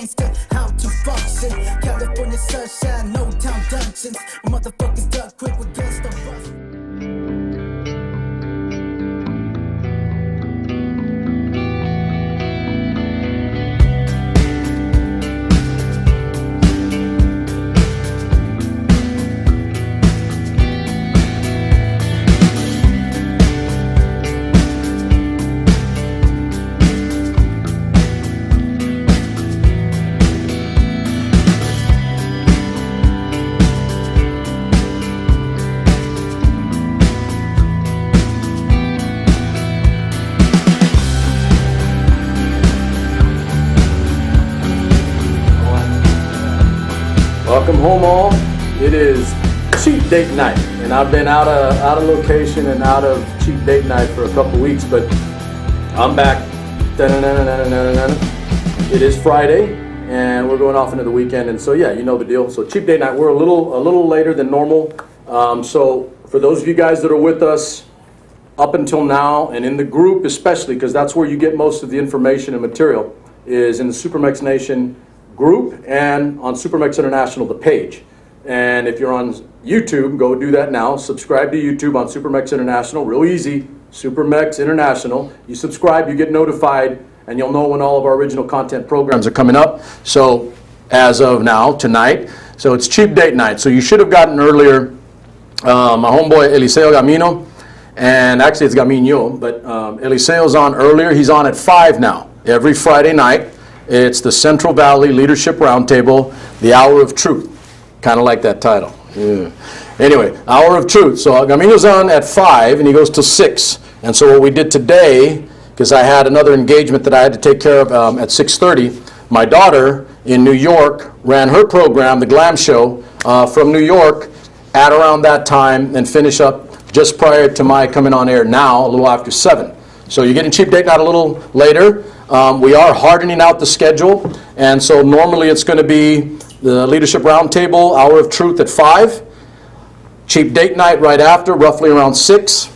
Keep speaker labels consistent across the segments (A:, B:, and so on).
A: gangster, how to function. California sunshine, no town dungeons. Motherfuckers duck quick with gangsta bust.
B: Welcome home all. It is cheap date night, and I've been out of location and out of cheap date night for a couple weeks, but I'm back. It is Friday, and we're going off into the weekend, and so yeah, you know the deal. So cheap date night, we're a little later than normal. So for those of you guys that are with us up until now, and in the group especially, because that's where you get most of the information and material, is in the SuperMex Nation group and on SuperMex International, the page. And if you're on YouTube, go do that now. Subscribe to YouTube on SuperMex International. Real easy, SuperMex International. You subscribe, you get notified, and you'll know when all of our original content programs are coming up. So as of now, tonight, so it's cheap date night. So you should have gotten earlier my homeboy Eliseo Gamino, and actually it's Gamino, but Eliseo's on earlier. He's on at 5 now, every Friday night. It's the Central Valley Leadership Roundtable, the Hour of Truth. Kind of like that title. Yeah. Anyway, Hour of Truth. So Gamino's on at 5 and he goes till 6. And so what we did today, because I had another engagement that I had to take care of at 6:30, my daughter in New York ran her program, the Glam Show, from New York at around that time and finish up just prior to my coming on air now, a little after 7. So you're getting cheap date night a little later. We are hardening out the schedule, and so normally it's going to be the Leadership Roundtable, Hour of Truth at 5, cheap date night right after, roughly around 6,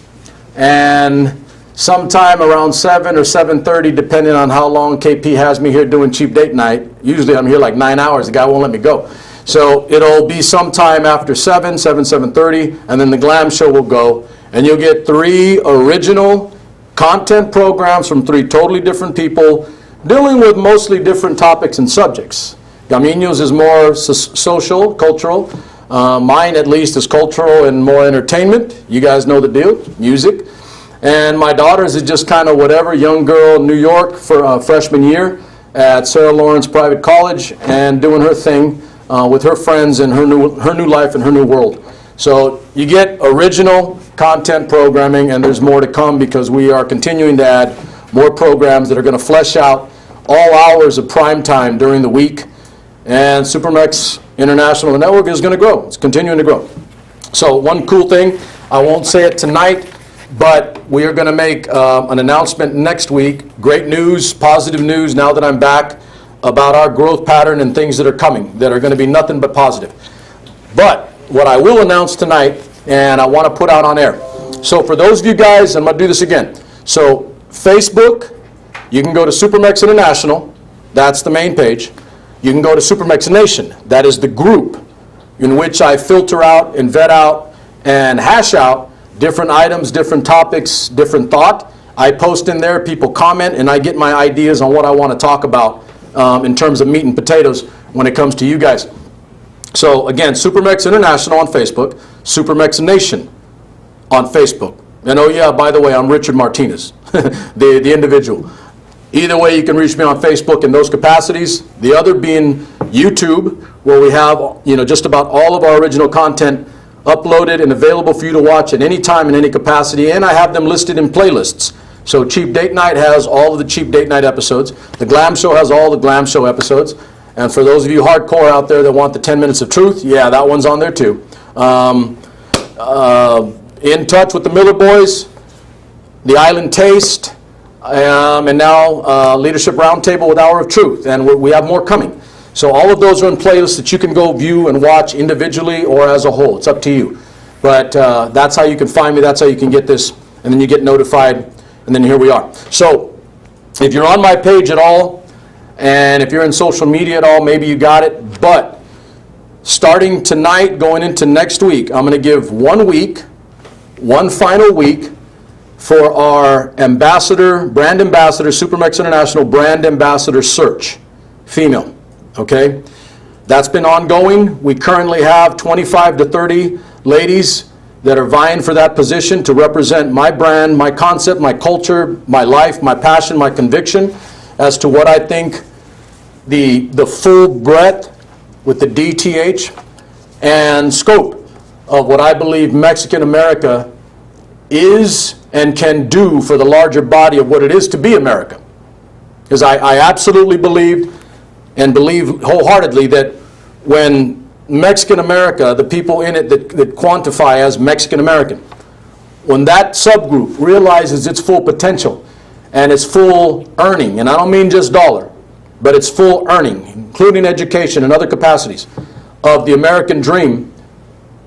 B: and sometime around 7 or 7:30, depending on how long KP has me here doing cheap date night. Usually I'm here like 9 hours. The guy won't let me go. So it'll be sometime after 7:30, and then the Glam Show will go, and you'll get 3 original content programs from 3 totally different people dealing with mostly different topics and subjects. Gamino's is more social, cultural. Mine, at least, is cultural and more entertainment. You guys know the deal, music. And my daughter's is just kind of whatever, young girl in New York for freshman year at Sarah Lawrence Private College and doing her thing with her friends and her new life and her new world. So you get original content programming, and there's more to come because we are continuing to add more programs that are going to flesh out all hours of prime time during the week. And SuperMex International Network is going to grow. It's continuing to grow. So one cool thing, I won't say it tonight, but we are going to make an announcement next week. Great news, positive news now that I'm back about our growth pattern and things that are coming that are going to be nothing but positive. But what I will announce tonight, and I want to put out on air. So for those of you guys, I'm going to do this again. So Facebook, you can go to SuperMex International. That's the main page. You can go to SuperMex Nation. That is the group in which I filter out and vet out and hash out different items, different topics, different thought. I post in there, people comment, and I get my ideas on what I want to talk about in terms of meat and potatoes when it comes to you guys. So again, SuperMex International on Facebook, SuperMex Nation on Facebook. And oh yeah, by the way, I'm Richard Martinez, the individual. Either way, you can reach me on Facebook in those capacities. The other being YouTube, where we have just about all of our original content uploaded and available for you to watch at any time in any capacity, and I have them listed in playlists. So Cheap Date Night has all of the Cheap Date Night episodes. The Glam Show has all the Glam Show episodes. And for those of you hardcore out there that want the 10 Minutes of Truth, yeah, that one's on there too. In Touch with the Miller Boys, The Island Taste, and now Leadership Roundtable with Hour of Truth. And we have more coming. So all of those are in playlists that you can go view and watch individually or as a whole. It's up to you. But that's how you can find me. That's how you can get this. And then you get notified. And then here we are. So if you're on my page at all, And if you're in social media at all, maybe you got it. But starting tonight, going into next week, I'm going to give 1 week, one final week, for our ambassador, brand ambassador, SuperMex International brand ambassador search, female, okay? That's been ongoing. We currently have 25 to 30 ladies that are vying for that position to represent my brand, my concept, my culture, my life, my passion, my conviction as to what I think the full breadth with the DTH and scope of what I believe Mexican America is and can do for the larger body of what it is to be America. Because I absolutely believe wholeheartedly that when Mexican America, the people in it that quantify as Mexican American, when that subgroup realizes its full potential and its full earning, and I don't mean just dollar, but its full earning, including education and other capacities of the American dream,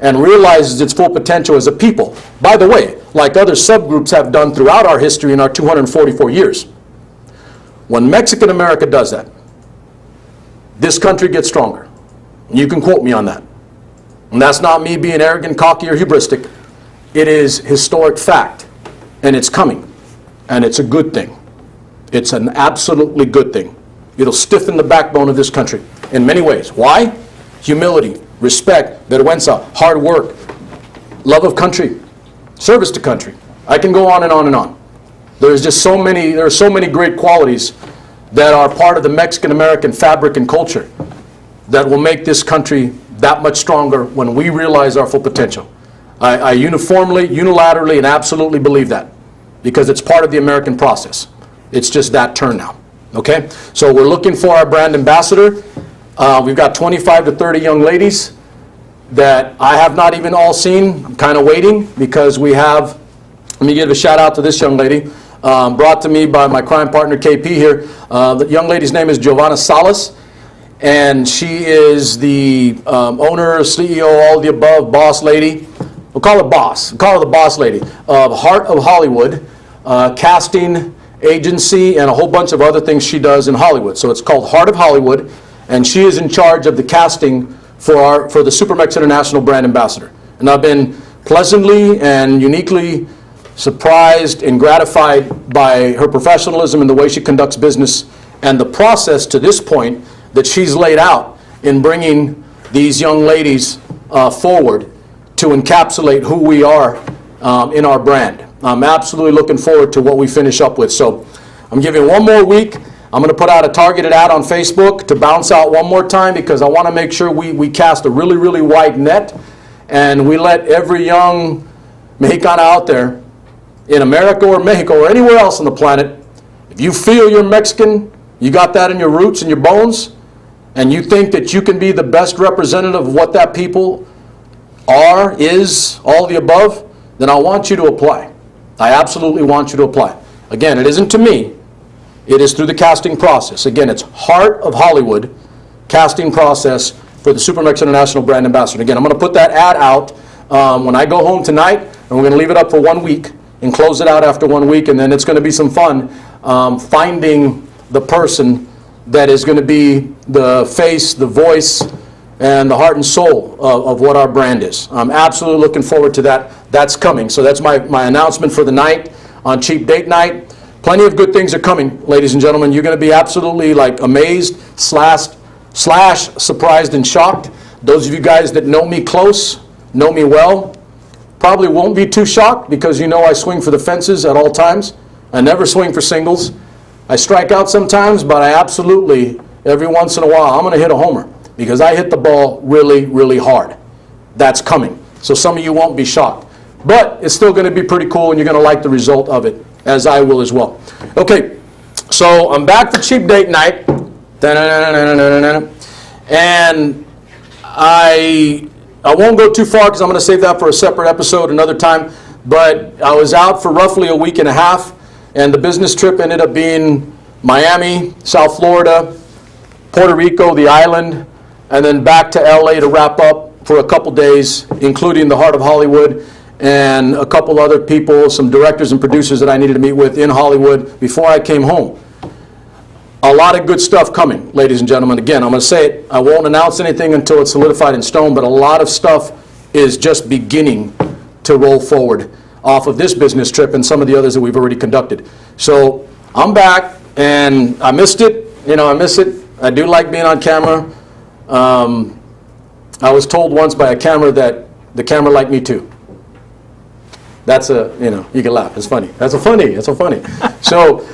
B: and realizes its full potential as a people, by the way, like other subgroups have done throughout our history in our 244 years. When Mexican America does that, this country gets stronger. You can quote me on that. And that's not me being arrogant, cocky, or hubristic. It is historic fact, and it's coming, and it's a good thing. It's an absolutely good thing. It'll stiffen the backbone of this country in many ways. Why? Humility, respect, vergüenza, hard work, love of country, service to country. I can go on and on and on. There are so many great qualities that are part of the Mexican American fabric and culture that will make this country that much stronger when we realize our full potential. I uniformly, unilaterally, and absolutely believe that because it's part of the American process. It's just that turn now. Okay? So we're looking for our brand ambassador. We've got 25 to 30 young ladies that I have not even all seen. I'm kind of waiting because we have, let me give a shout out to this young lady, brought to me by my crime partner KP here. The young lady's name is Giovanna Salas, and she is the owner, CEO, all the above, boss lady. We'll call her boss. We'll call her the boss lady of Heart of Hollywood, casting agency, and a whole bunch of other things she does in Hollywood. So it's called Heart of Hollywood, and she is in charge of the casting for the SuperMex International brand ambassador. And I've been pleasantly and uniquely surprised and gratified by her professionalism and the way she conducts business and the process to this point that she's laid out in bringing these young ladies forward to encapsulate who we are in our brand. I'm absolutely looking forward to what we finish up with. So I'm giving 1 more week. I'm going to put out a targeted ad on Facebook to bounce out one more time because I want to make sure we cast a really, really wide net and we let every young Mexicana out there in America or Mexico or anywhere else on the planet, if you feel you're Mexican, you got that in your roots and your bones, and you think that you can be the best representative of what that people are, is, all the above, then I want you to apply. I absolutely want you to apply. Again, it isn't to me. It is through the casting process. Again, it's Heart of Hollywood casting process for the SuperMex International brand ambassador. Again, I'm going to put that ad out when I go home tonight, and we're going to leave it up for 1 week and close it out after 1 week, and then it's going to be some fun finding the person that is going to be the face, the voice, and the heart and soul of what our brand is. I'm absolutely looking forward to that. That's coming. So that's my announcement for the night on Cheap Date Night. Plenty of good things are coming, ladies and gentlemen. You're going to be absolutely like amazed, slash surprised and shocked. Those of you guys that know me close, know me well, probably won't be too shocked because you know I swing for the fences at all times. I never swing for singles. I strike out sometimes, but I absolutely, every once in a while, I'm going to hit a homer because I hit the ball really, really hard. That's coming. So some of you won't be shocked. But it's still going to be pretty cool, and you're going to like the result of it, as I will as well. Okay, so I'm back for Cheap Date Night. And I won't go too far because I'm going to save that for a separate episode another time. But I was out for roughly a week and a half, and the business trip ended up being Miami, South Florida, Puerto Rico, the island, and then back to LA to wrap up for a couple days, including the Heart of Hollywood and a couple other people, some directors and producers that I needed to meet with in Hollywood before I came home. a lot of good stuff coming, ladies and gentlemen. Again, I'm going to say it. I won't announce anything until it's solidified in stone, but a lot of stuff is just beginning to roll forward off of this business trip and some of the others that we've already conducted. So I'm back, and I missed it. I miss it. I do like being on camera. I was told once by a camera that the camera liked me too. That's you can laugh. It's funny. That's so funny. So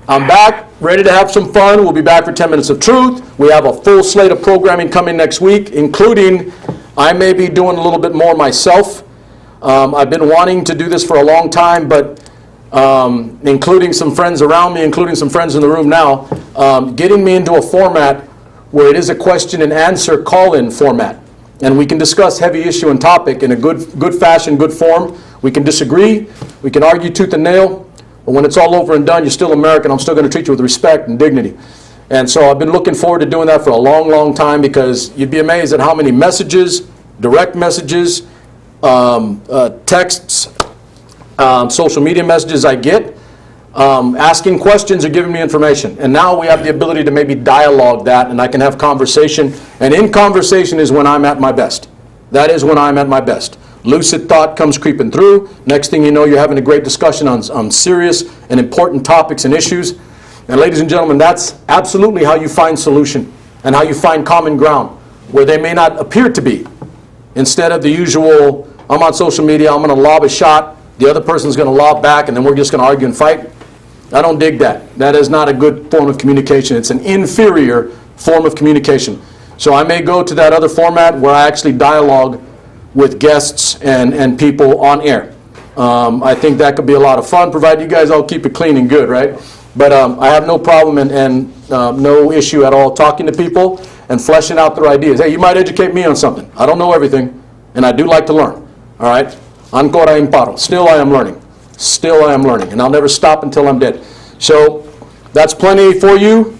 B: I'm back, ready to have some fun. We'll be back for 10 Minutes of Truth. We have a full slate of programming coming next week, including I may be doing a little bit more myself. I've been wanting to do this for a long time, but including some friends around me, including some friends in the room now, getting me into a format where it is a question and answer call-in format. And we can discuss heavy issue and topic in a good fashion, good form. We can disagree, we can argue tooth and nail, but when it's all over and done, you're still American. I'm still going to treat you with respect and dignity. And so I've been looking forward to doing that for a long, long time, because you'd be amazed at how many messages, direct messages, texts, social media messages I get, asking questions or giving me information. And now we have the ability to maybe dialogue that, and I can have conversation. And in conversation is when I'm at my best. That is when I'm at my best. Lucid thought comes creeping through. Next thing you know, you're having a great discussion on serious and important topics and issues. And ladies and gentlemen, that's absolutely how you find solution and how you find common ground where they may not appear to be. Instead of the usual, I'm on social media, I'm going to lob a shot, the other person's going to lob back, and then we're just going to argue and fight. I don't dig that. That is not a good form of communication. It's an inferior form of communication. So I may go to that other format where I actually dialogue with guests and people on air. I think that could be a lot of fun, provided you guys all keep it clean and good, right? But I have no problem and no issue at all talking to people and fleshing out their ideas. Hey, you might educate me on something. I don't know everything, and I do like to learn, all right? Ancora imparo. Still I am learning. Still I am learning, and I'll never stop until I'm dead. So that's plenty for you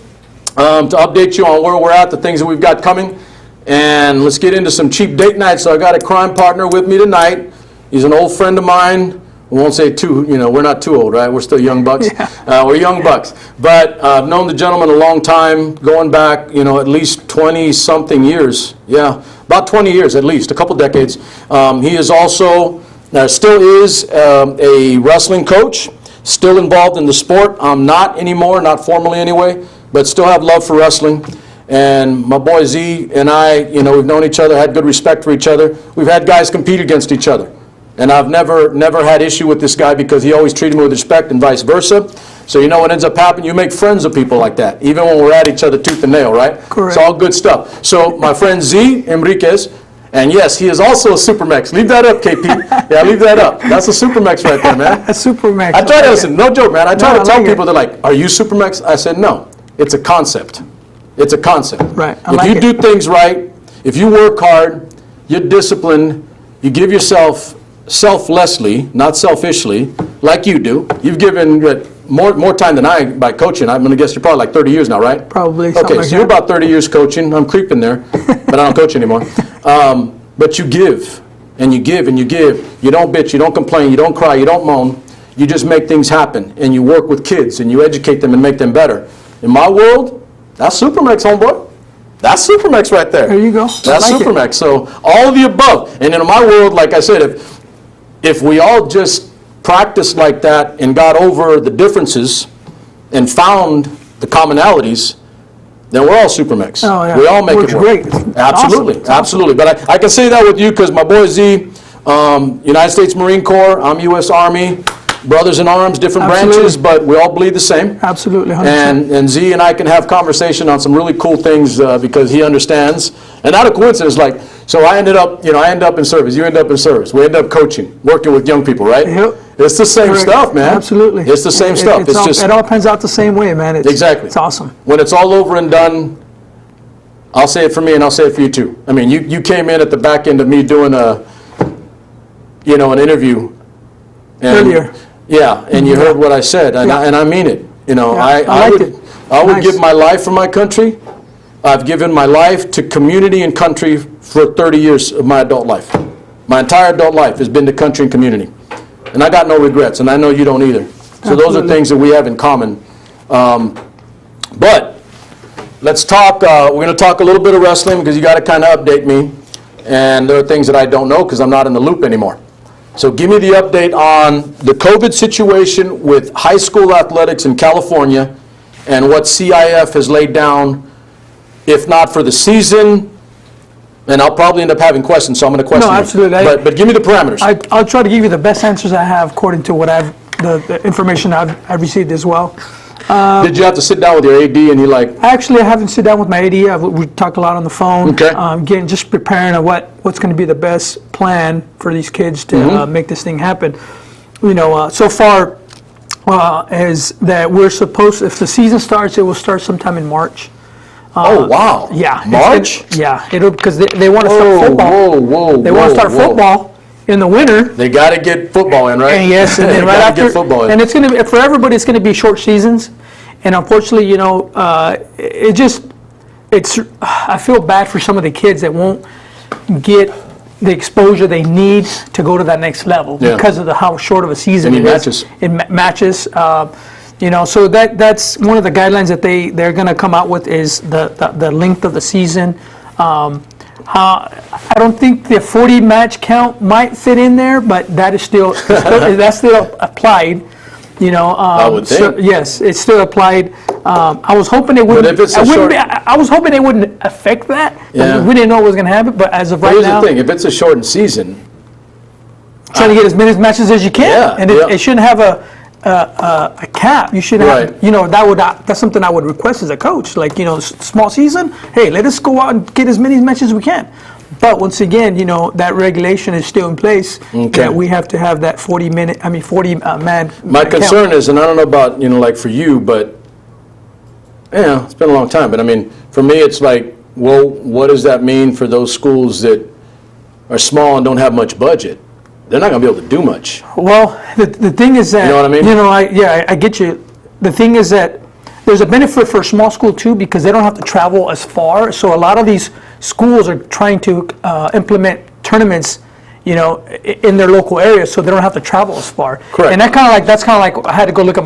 B: to update you on where we're at, the things that we've got coming. And let's get into some cheap date nights. So I got a crime partner with me tonight. He's an old friend of mine. We won't say too, we're not too old, right? We're still young bucks. Yeah. We're young bucks. But I've known the gentleman a long time, going back, at least 20-something years. Yeah, about 20 years at least, a couple decades. He is also, still is a wrestling coach, still involved in the sport. I'm not anymore, not formally anyway, but still have love for wrestling. And my boy Z and I, we've known each other, had good respect for each other. We've had guys compete against each other. And I've never had issue with this guy because he always treated me with respect and vice versa. So what ends up happening, you make friends with people like that, even when we're at each other tooth and nail, right?
C: Correct.
B: It's all good stuff. So my friend Z, Enriquez, and yes, he is also a SuperMex. Leave that up, KP. Yeah, leave that up. That's a SuperMex right there, man.
C: A SuperMex.
B: I try to listen, no joke, man. I try to tell people, they're like, are you SuperMex? I said, no, it's a concept. It's a concept.
C: Right.
B: If you do things right, if you work hard, you're disciplined, you give yourself selflessly, not selfishly, like you do. You've given more time than I by coaching. I'm going to guess you're probably like 30 years now, right?
C: Probably.
B: Okay, so you're about 30 years coaching. I'm creeping there, but I don't coach anymore. But you give, and you give, and you give. You don't bitch, you don't complain, you don't cry, you don't moan. You just make things happen, and you work with kids, and you educate them and make them better. In my world, that's SuperMex, homeboy. That's SuperMex right there.
C: There you go.
B: That's SuperMex. So all of the above. And in my world, like I said, if we all just practiced like that and got over the differences and found the commonalities, then we're all SuperMex.
C: Oh, yeah.
B: We all make
C: Works
B: it work.
C: great.
B: Absolutely,
C: Awesome.
B: absolutely. But I can say that with you because my boy Z, United States Marine Corps, I'm U.S. Army, brothers in arms, different branches, but we all bleed the same.
C: Absolutely, 100%.
B: And Z and I can have conversation on some really cool things because he understands. And not a coincidence, so I end up in service, you end up in service. We end up coaching, working with young people, right?
C: Yep.
B: It's the same
C: Correct.
B: stuff, man.
C: Absolutely.
B: It's the same stuff.
C: It all pans out the same way, man.
B: Exactly.
C: It's awesome.
B: When it's all over and done, I'll say it for me and I'll say it for you too. I mean, you came in at the back end of me doing an interview.
C: Earlier.
B: Yeah, and you heard what I said, and I mean it. I would give my life for my country. I've given my life to community and country for 30 years of my adult life. My entire adult life has been to country and community. And I got no regrets, and I know you don't either. So those are things that we have in common. But let's talk, we're going to talk a little bit of wrestling because you got to kind of update me. And there are things that I don't know because I'm not in the loop anymore. So give me the update on the COVID situation with high school athletics in California and what CIF has laid down, if not for the season. And I'll probably end up having questions, so I'm going to question
C: No,
B: you.
C: absolutely.
B: But give me the parameters.
C: I'll try to give you the best answers I have according to what the information I've received as well.
B: Did you have to sit down with your AD and you like?
C: Actually, I haven't sit down with my AD. We talked a lot on the phone.
B: Okay.
C: Just preparing on what's going to be the best plan for these kids to make this thing happen. So far is that we're supposed, if the season starts, it will start sometime in March.
B: Oh, wow.
C: Yeah.
B: March?
C: It'll because they want to start football. They want to start football in the winter.
B: They got to get football in, right?
C: And yes, and then right after,
B: get football in.
C: and it's going to be, for everybody, it's going to be short seasons. And unfortunately, I feel bad for some of the kids that won't get the exposure they need to go to that next level because of how short of a season it is. Matches. So that's one of the guidelines that they're going to come out with is the length of the season. I don't think the 40 match count might fit in there, but that is that's still applied.
B: I would think.
C: So, yes, it's still applied. I was hoping it wouldn't.
B: But if it's
C: I was hoping it wouldn't affect that.
B: Yeah.
C: We didn't know what was going to happen, but as of right
B: Here's
C: now,
B: the thing: if it's a shortened season,
C: trying to get as many matches as you can,
B: Yeah,
C: and it shouldn't have a cap. You should have,
B: Right.
C: that's something I would request as a coach. Like, small season, hey, let us go out and get as many matches as we can. But once again, that regulation is still in place that we have to have that 40 man.
B: my concern is, and I don't know about like for you, but it's been a long time. But I mean, for me, it's like, well, what does that mean for those schools that are small and don't have much budget? They're not going to be able to do much.
C: Well, the thing is that,
B: You know what I mean?
C: I get you. The thing is that there's a benefit for a small school too because they don't have to travel as far. So a lot of these schools are trying to implement tournaments, in their local area, so they don't have to travel as far.
B: Correct.
C: And that's kind of like I had to go look at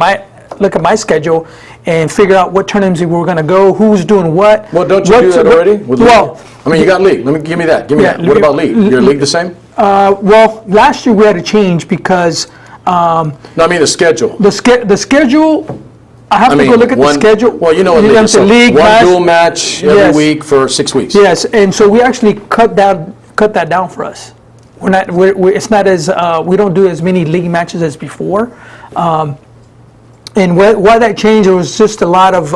C: my schedule and figure out what tournaments we were going to go, who's doing what.
B: Well, don't you do that already? With
C: Well,
B: league? I mean, you got league. Give me that. What about league? Your league the same?
C: Well, last year we had to change because
B: No, I mean the schedule.
C: the schedule. I have to go look at the schedule.
B: Well, you know what league is. So
C: league
B: one dual match every
C: Yes.
B: week for 6 weeks.
C: Yes, and so we actually cut that down for us. It's not as we don't do as many league matches as before. And why that changed, it was just a lot of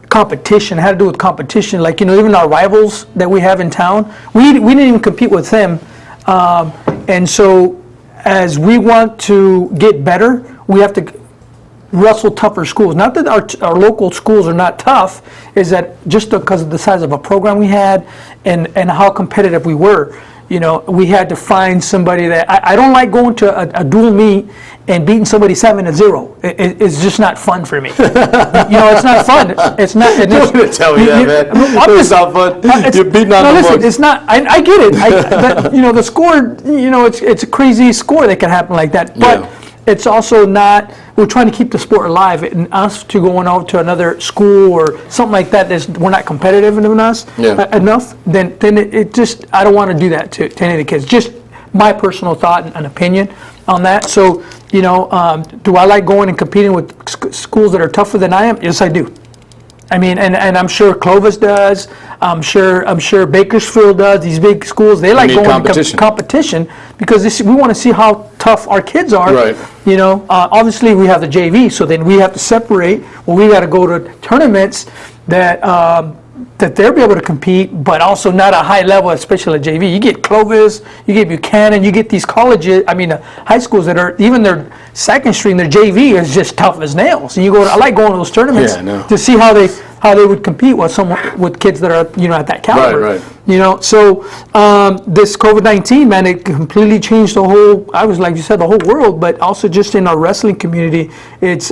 C: competition. It had to do with competition. Like, even our rivals that we have in town, we didn't even compete with them. And so as we want to get better, we have to wrestle tougher schools. Not that our local schools are not tough, is that just because of the size of a program we had and how competitive we were. We had to find somebody that I don't like going to a dual meet and beating somebody 7-0. It's just not fun for me. It's not fun. It's not.
B: I'm going to tell you that, man. It's not fun. You're beating on the books.
C: It's not. I get it. The score. It's a crazy score that can happen like that. But it's also not. We're trying to keep the sport alive, and us to going out to another school or something like that. We're not competitive enough. Then it just. I don't want to do that to any of the kids. Just my personal thought and opinion on that. So, do I like going and competing with schools that are tougher than I am? Yes, I do. I mean, and I'm sure Clovis does. I'm sure Bakersfield does. These big schools, they like going competition because we want to see how tough our kids are.
B: Right.
C: Obviously we have the JV, so then we have to separate. Well, we got to go to tournaments that they'll be able to compete, but also not a high level, especially at JV. You get Clovis, you get Buchanan, you get these colleges, high schools that are, even their second string, their JV is just tough as nails. And I like going to those tournaments to see how they would compete with kids that are, at that caliber.
B: Right.
C: So this COVID-19, man, it completely changed the whole, like you said, the whole world, but also just in our wrestling community, it's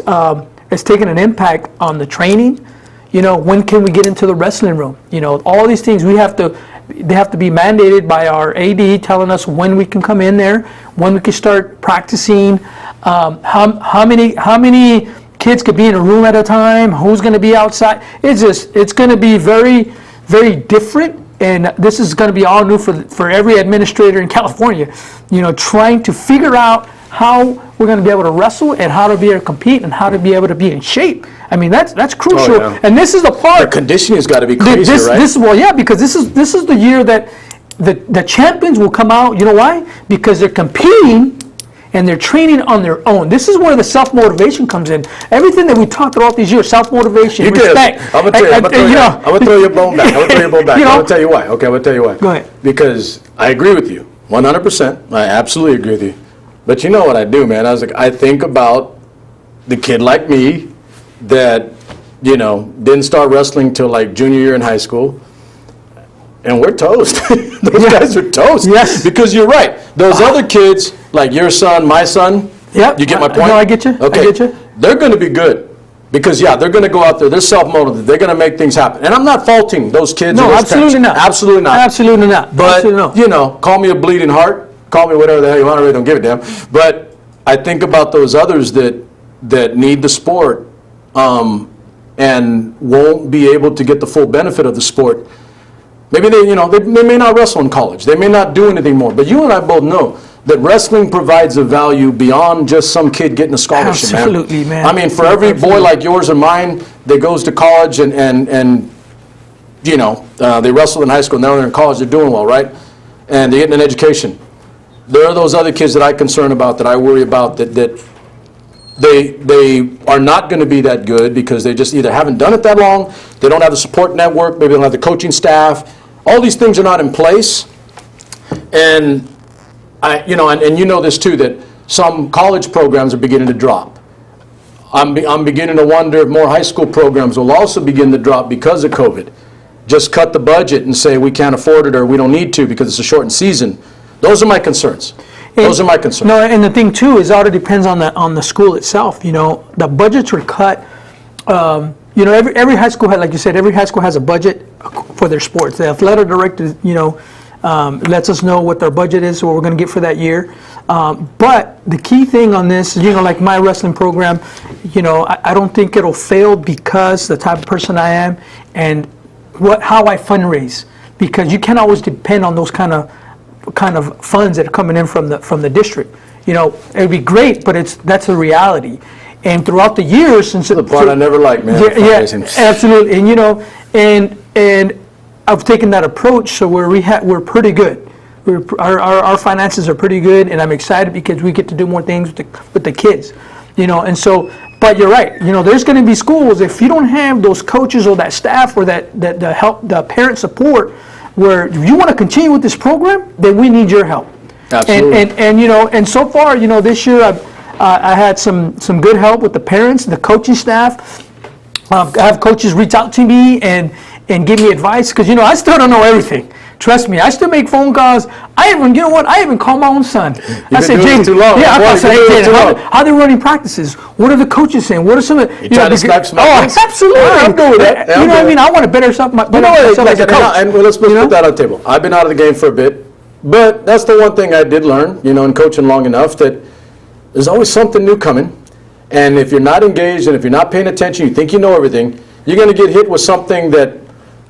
C: taken an impact on the training. When can we get into the wrestling room? All these things they have to be mandated by our AD telling us when we can come in there, when we can start practicing, how many kids could be in a room at a time. Who's going to be outside? It's going to be very, very different. And this is going to be all new for every administrator in California, trying to figure out how we're going to be able to wrestle and how to be able to compete and how to be able to be in shape. I mean, that's crucial.
B: Oh, yeah.
C: And this is the part.
B: The conditioning's got to be crazy, right?
C: Because this is the year that the champions will come out. You know why? Because they're competing and they're training on their own. This is where the self-motivation comes in. Everything that we talked about these years, self-motivation, respect.
B: I'm going to throw your bone back. I'm going to throw your bone back. I'm going to tell you why. Okay, I'm going to tell you why.
C: Go ahead.
B: Because I agree with you, 100%. I absolutely agree with you. But you know what I do, man? I think about the kid like me that, didn't start wrestling till like junior year in high school. And we're toast. Those guys are toast.
C: Yes.
B: Because you're right. Those other kids, like your son, my son,
C: Yep.
B: you get my point?
C: No, I get you.
B: Okay.
C: I get you.
B: They're going to be good. Because, they're going to go out there. They're self-motivated. They're going to make things happen. And I'm not faulting those kids.
C: No,
B: or those
C: absolutely
B: parents.
C: not.
B: Absolutely not.
C: Absolutely not.
B: But,
C: absolutely not.
B: call me a bleeding heart. Call me whatever the hell you want. I really don't give a damn. But I think about those others that need the sport and won't be able to get the full benefit of the sport. Maybe they may not wrestle in college. They may not do anything more. But you and I both know that wrestling provides a value beyond just some kid getting a scholarship,
C: Absolutely, man.
B: I mean, for every boy like yours and mine that goes to college and they wrestle in high school, and now they're in college, they're doing well, right? And they're getting an education. There are those other kids that I concern about, that I worry about, that they are not going to be that good because they just either haven't done it that long, they don't have the support network, maybe they don't have the coaching staff. All these things are not in place. And and you know this too, that some college programs are beginning to drop. I'm beginning to wonder if more high school programs will also begin to drop because of COVID. Just cut the budget and say we can't afford it or we don't need to because it's a shortened season. Those are my concerns. Those are my concerns.
C: No, and the thing too is it all depends on the school itself. The budgets were cut. Every high school had, like you said, every high school has a budget for their sports. The athletic director, lets us know what their budget is, what we're going to get for that year. But the key thing on this, like my wrestling program, I don't think it'll fail because the type of person I am and how I fundraise. Because you can't always depend on those kind of funds that are coming in from the district. It'd be great, but that's the reality. And throughout the years, since
B: the part I never liked, man.
C: Yeah, absolutely. And and I've taken that approach, so we're pretty good. Our finances are pretty good, and I'm excited because we get to do more things with the kids. And so. But you're right. There's going to be schools, if you don't have those coaches or that staff or that the help, the parent support, where if you want to continue with this program, then we need your help.
B: Absolutely.
C: And so far, this year I had some good help with the parents, the coaching staff. I have coaches reach out to me and give me advice because I still don't know everything. Trust me, I still make phone calls. I even called my own son. I said, Jaden,
B: too long.
C: Yeah, I said, hey, Jaden, how they running practices? What are the coaches saying? What are some of
B: you trying to snipe some ideas?
C: Absolutely.
B: I'm good with that.
C: What I mean? I want to better myself as a coach.
B: And let's put that on the table. I've been out of the game for a bit, but that's the one thing I did learn, in coaching long enough, that there's always something new coming. And if you're not engaged and if you're not paying attention, you think you know everything, you're going to get hit with something that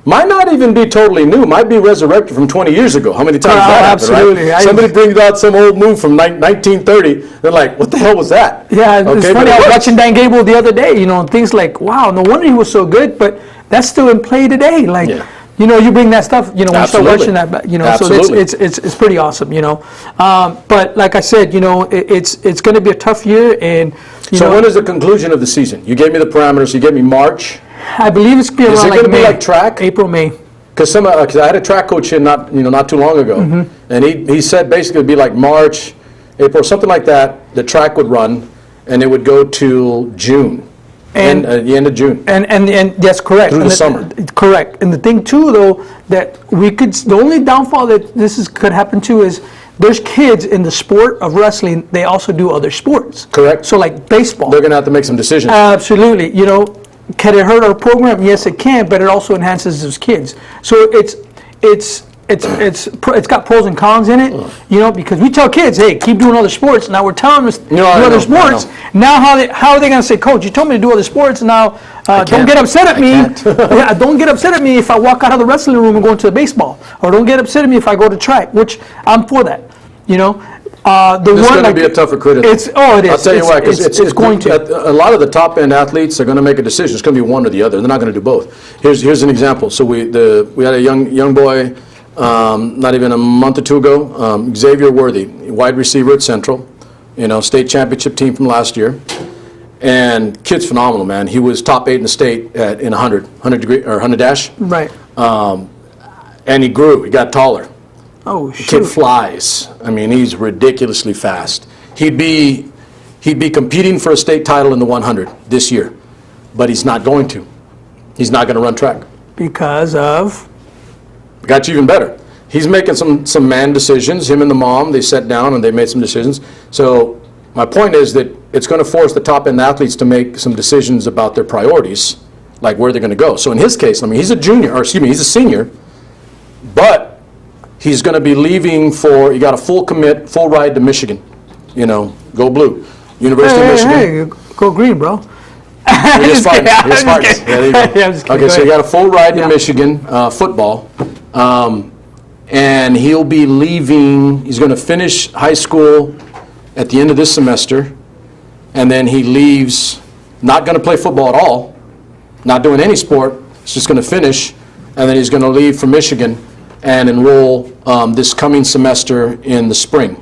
B: might not even be totally new, might be resurrected from 20 years ago. How many times that happened,
C: absolutely.
B: Right? Somebody brings out some old move from 1930, they're like, what the hell was that?
C: Yeah, it's funny, I was watching Dan Gable the other day, things like, wow, no wonder he was so good, but that's still in play today. Like, you bring that stuff, when you start watching that, so it's pretty awesome, But like I said, it's going to be a tough year. And
B: so when is the conclusion of the season? You gave me the parameters, you gave me March.
C: I believe it's going to be around
B: like May. Be like track?
C: April, May.
B: Because I had a track coach here not too long ago, and he said basically it'd be like March, April, something like that. The track would run, and it would go to June, and the end of June.
C: And that's correct.
B: Through the summer.
C: Correct. And the thing too, though, that the only downfall that could happen to is there's kids in the sport of wrestling. They also do other sports.
B: Correct.
C: So like baseball.
B: They're going to have to make some decisions.
C: Absolutely. Can it hurt our program? Yes, it can, but it also enhances those kids. So it's it's got pros and cons in it, because we tell kids, hey, keep doing other sports. Now we're telling them to do other sports. Now how are they going to say, Coach, you told me to do other sports. Now don't get upset at me. Yeah, don't get upset at me if I walk out of the wrestling room and go into the baseball, or don't get upset at me if I go to track. Which I'm for that.
B: This is going to be a tougher critic.
C: It is.
B: I'll tell you why, because it's going to. A lot of the top end athletes are going to make a decision. It's going to be one or the other. They're not going to do both. Here's an example. So we had a young boy, not even a month or two ago, Xavier Worthy, wide receiver at Central, state championship team from last year, and kid's phenomenal, man. He was top 8 in the state in 100 degree or 100 dash.
C: Right.
B: And he grew. He got taller.
C: Oh,
B: the kid flies. I mean, he's ridiculously fast. He'd be competing for a state title in the 100 this year, but he's not going to. He's not going to run track.
C: Because of?
B: Got you even better. He's making some man decisions. Him and the mom, they sat down and they made some decisions. So my point is that it's going to force the top end athletes to make some decisions about their priorities, like where they're going to go. So in his case, he's a senior, but he's going to be leaving he got a full ride to Michigan. Go blue. University of Michigan.
C: Hey, go green, bro.
B: Here's Spartans. Yeah, there you go. Okay, so he got a full ride to Michigan football. And he'll be leaving. He's going to finish high school at the end of this semester. And then he leaves, not going to play football at all, not doing any sport. He's just going to finish. And then he's going to leave for Michigan and enroll this coming semester in the spring,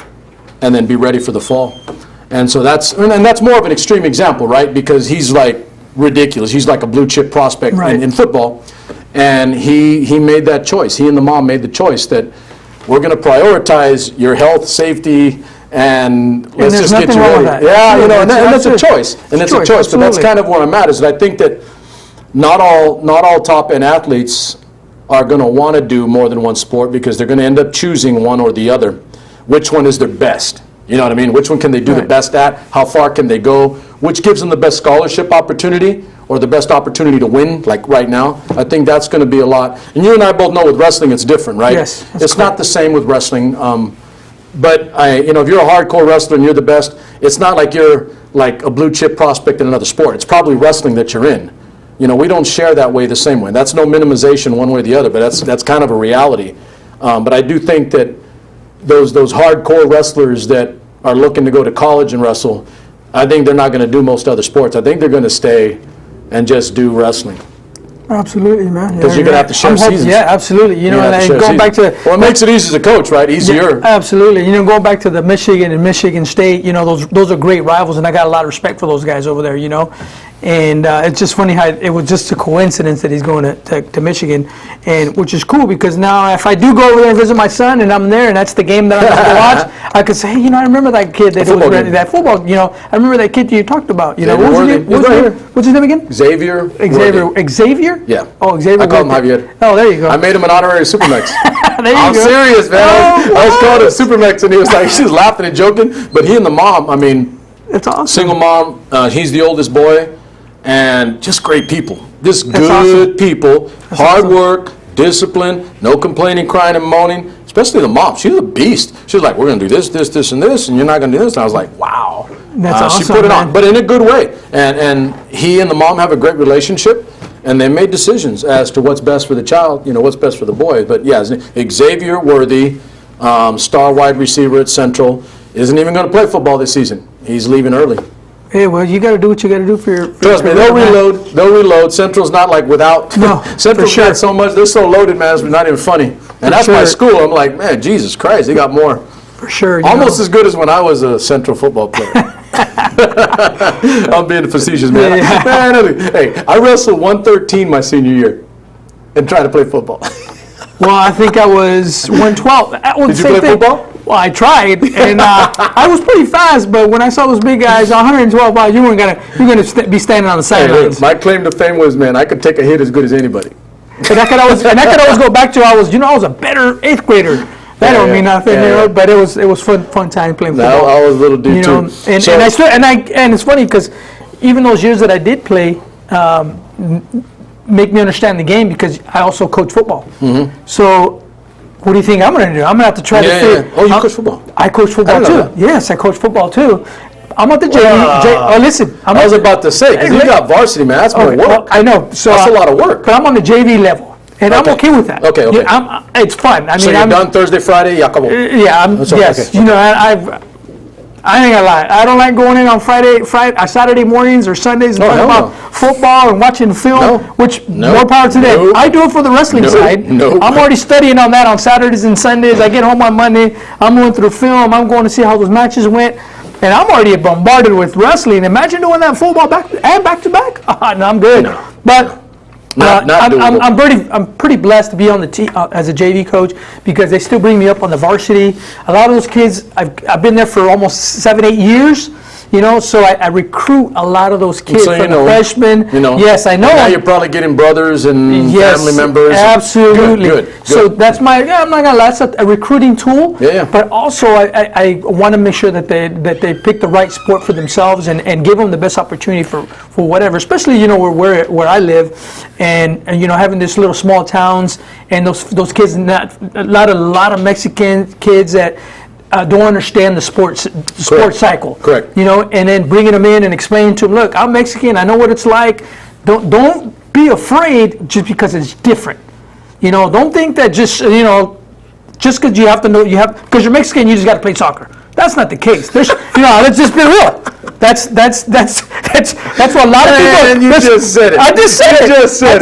B: and then be ready for the fall. And so that's more of an extreme example, right? Because he's like ridiculous. He's like a blue chip prospect in football, and he made that choice. He and the mom made the choice that we're going to prioritize your health, safety, and let's just get you ready. Yeah, and that's a choice, and it's a choice. Absolutely. But that's kind of where I'm at. Is that I think that not all top end athletes are going to want to do more than one sport, because they're going to end up choosing one or the other. Which one is their best? You know what I mean? Which one can they do the best at? How far can they go? Which gives them the best scholarship opportunity or the best opportunity to win, like right now? I think that's going to be a lot. And you and I both know with wrestling it's different, right?
C: Yes.
B: It's not the same with wrestling. But if you're a hardcore wrestler and you're the best, it's not like you're like a blue chip prospect in another sport. It's probably wrestling that you're in. We don't share that way the same way. That's no minimization one way or the other, but that's kind of a reality. But I do think that those hardcore wrestlers that are looking to go to college and wrestle, I think they're not going to do most other sports. I think they're going to stay and just do wrestling.
C: Absolutely, man.
B: Because you're going to have to share seasons.
C: Yeah, absolutely. And going back to...
B: Well, it makes it easy as a coach, right? Easier.
C: Yeah, absolutely. Going back to the Michigan and Michigan State, those are great rivals, and I got a lot of respect for those guys over there, And it's just funny how it was just a coincidence that he's going to Michigan, and which is cool, because now if I do go over there and visit my son and I'm there and that's the game that I'm going to watch, I could say, hey, I remember that kid that was ready, that football, I remember that kid you talked about. What's his name again?
B: Xavier.
C: Xavier?
B: Yeah.
C: Oh, Xavier.
B: I call him Javier.
C: Oh, there you go.
B: I made him an honorary SuperMex.
C: There you
B: I'm
C: go.
B: serious, man. I was calling him SuperMex, and he was laughing and joking. But he and the mom,
C: it's awesome.
B: Single mom. He's the oldest boy. And just great people. Just good people. Hard work, discipline, no complaining, crying, and moaning. Especially the mom. She's a beast. She's like, we're going to do this, this, and this, and you're not going to do this. And I was like, wow.
C: That's awesome,
B: she put it on, but in a good way. And he and the mom have a great relationship, and they made decisions as to what's best for the child, what's best for the boy. But yeah, Xavier Worthy, star wide receiver at Central, isn't even going to play football this season. He's leaving early.
C: Hey, well, you got to do what you got to do for your...
B: Trust me, they'll reload. They'll reload. Central's not like without...
C: No,
B: Central's got so much. They're so loaded, man, it's not even funny. And that's my school. I'm like, man, Jesus Christ, they got more.
C: For sure.
B: Almost as good as when I was a Central football player. I'm being facetious, man.
C: Yeah.
B: Man, hey, I wrestled 113 my senior year and tried to play football.
C: Well, I think I was 112.
B: Did you play football?
C: Well, I tried, and I was pretty fast. But when I saw those big guys, 112 pounds, you're gonna be standing on the sidelines.
B: My claim to fame was, man, I could take a hit as good as anybody.
C: And I could always go back to I was a better 8th grader. That don't mean nothing, but it was fun time playing football.
B: I was a little dude too.
C: And it's funny because even those years that I did play make me understand the game, because I also coach football.
B: Mm-hmm.
C: So What do you think I'm going to do? I'm going to have to try to figure.
B: Oh, you coach football?
C: I coach football too.
B: that.
C: Yes, I coach football too. I'm at the JV. Listen,
B: I was about to say, because you got varsity, man. That's more work.
C: Well, I know. So
B: that's a lot of work.
C: But I'm on the JV level, and I'm okay with that.
B: Okay.
C: It's fun. I mean,
B: so you're done Thursday, Friday, yeah, come on.
C: Yeah, yes. Okay. You know, I ain't gonna lie. I don't like going in on Saturday mornings or Sundays and talking about football and watching film. More power to them. I do it for the wrestling side. I'm already studying on that on Saturdays and Sundays. I get home on Monday. I'm going through film. I'm going to see how those matches went, and I'm already bombarded with wrestling. Imagine doing that football back to back. No, I'm good. But. I'm pretty blessed to be on the team as a JV coach because they still bring me up on the varsity. A lot of those kids, I've been there for almost 7-8 years. You know, so I recruit a lot of those kids from the freshmen. Yes, I know.
B: And now you're probably getting brothers and family members.
C: Absolutely.
B: Good.
C: So that's I'm not gonna lie, that's a recruiting tool.
B: Yeah.
C: But also, I want to make sure that they pick the right sport for themselves and give them the best opportunity for whatever. Especially where I live, and having this little small towns and those kids, a lot of Mexican kids that. Don't understand the sports cycle.
B: Correct.
C: And then bringing them in and explaining to them, look, I'm Mexican. I know what it's like. Don't be afraid just because it's different. Don't think that just because you have to know because you're Mexican, you just got to play soccer. That's not the case. Let's just be real. That's what a lot of people.
B: And you just said it.
C: I just said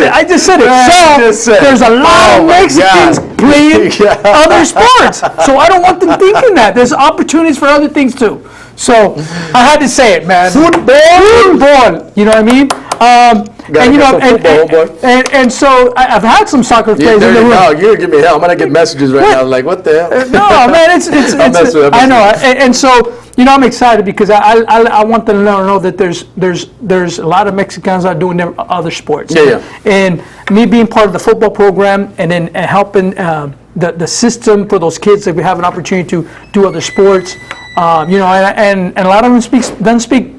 C: it. I just said it. So there's a lot of Mexicans playing other sports. So I don't want them thinking that. There's opportunities for other things too. So I had to say it, man. Football. You know what I mean? And so I've had some soccer players in the room.
B: No, you're giving me hell. I'm gonna get messages right now. Like, what the hell?
C: No, man, it's I know, and so I'm excited because I want them to know that there's a lot of Mexicans that are doing their other sports.
B: Yeah.
C: And me being part of the football program and then helping the system for those kids that we have an opportunity to do other sports. And a lot of them speak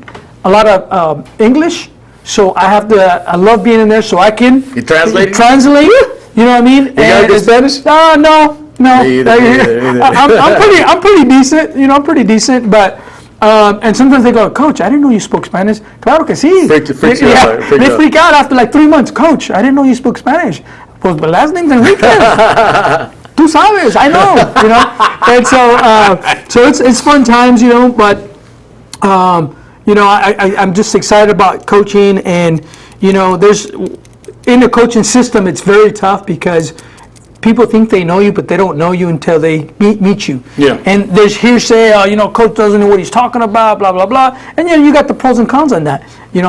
C: a lot of English. So I love being in there so I can translate. You know what I mean?
B: You got good Spanish?
C: No.
B: Either.
C: I'm pretty decent. I'm pretty decent, but and sometimes they go, Coach, I didn't know you spoke Spanish. Claro que sí. They freak out after like 3 months. Coach, I didn't know you spoke Spanish. Pues my last name's Enriquez. Tú sabes, I know. And so it's fun times, but I'm just excited about coaching, and there's in the coaching system it's very tough because people think they know you, but they don't know you until they meet you.
B: Yeah.
C: And there's hearsay, coach doesn't know what he's talking about, blah, blah, blah. And you got the pros and cons on that.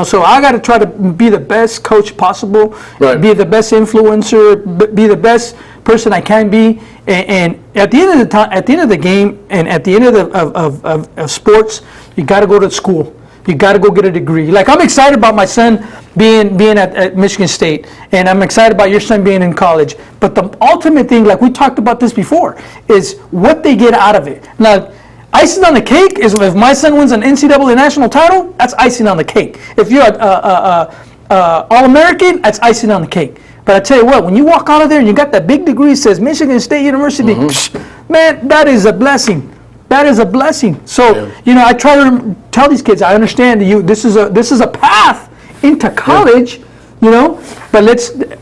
C: So I got to try to be the best coach possible, be the best influencer, be the best person I can be. And at the end of the time, at the end of the game, and at the end of sports, you got to go to school. You got to go get a degree. Like, I'm excited about my son being at Michigan State, and I'm excited about your son being in college. But the ultimate thing, like we talked about this before, is what they get out of it. Now, icing on the cake is if my son wins an NCAA national title, that's icing on the cake. If you're All-American, that's icing on the cake. But I tell you what, when you walk out of there and you got that big degree that says Michigan State University, man, that is a blessing. That is a blessing. So, I try to tell these kids, I understand this is a path into college, but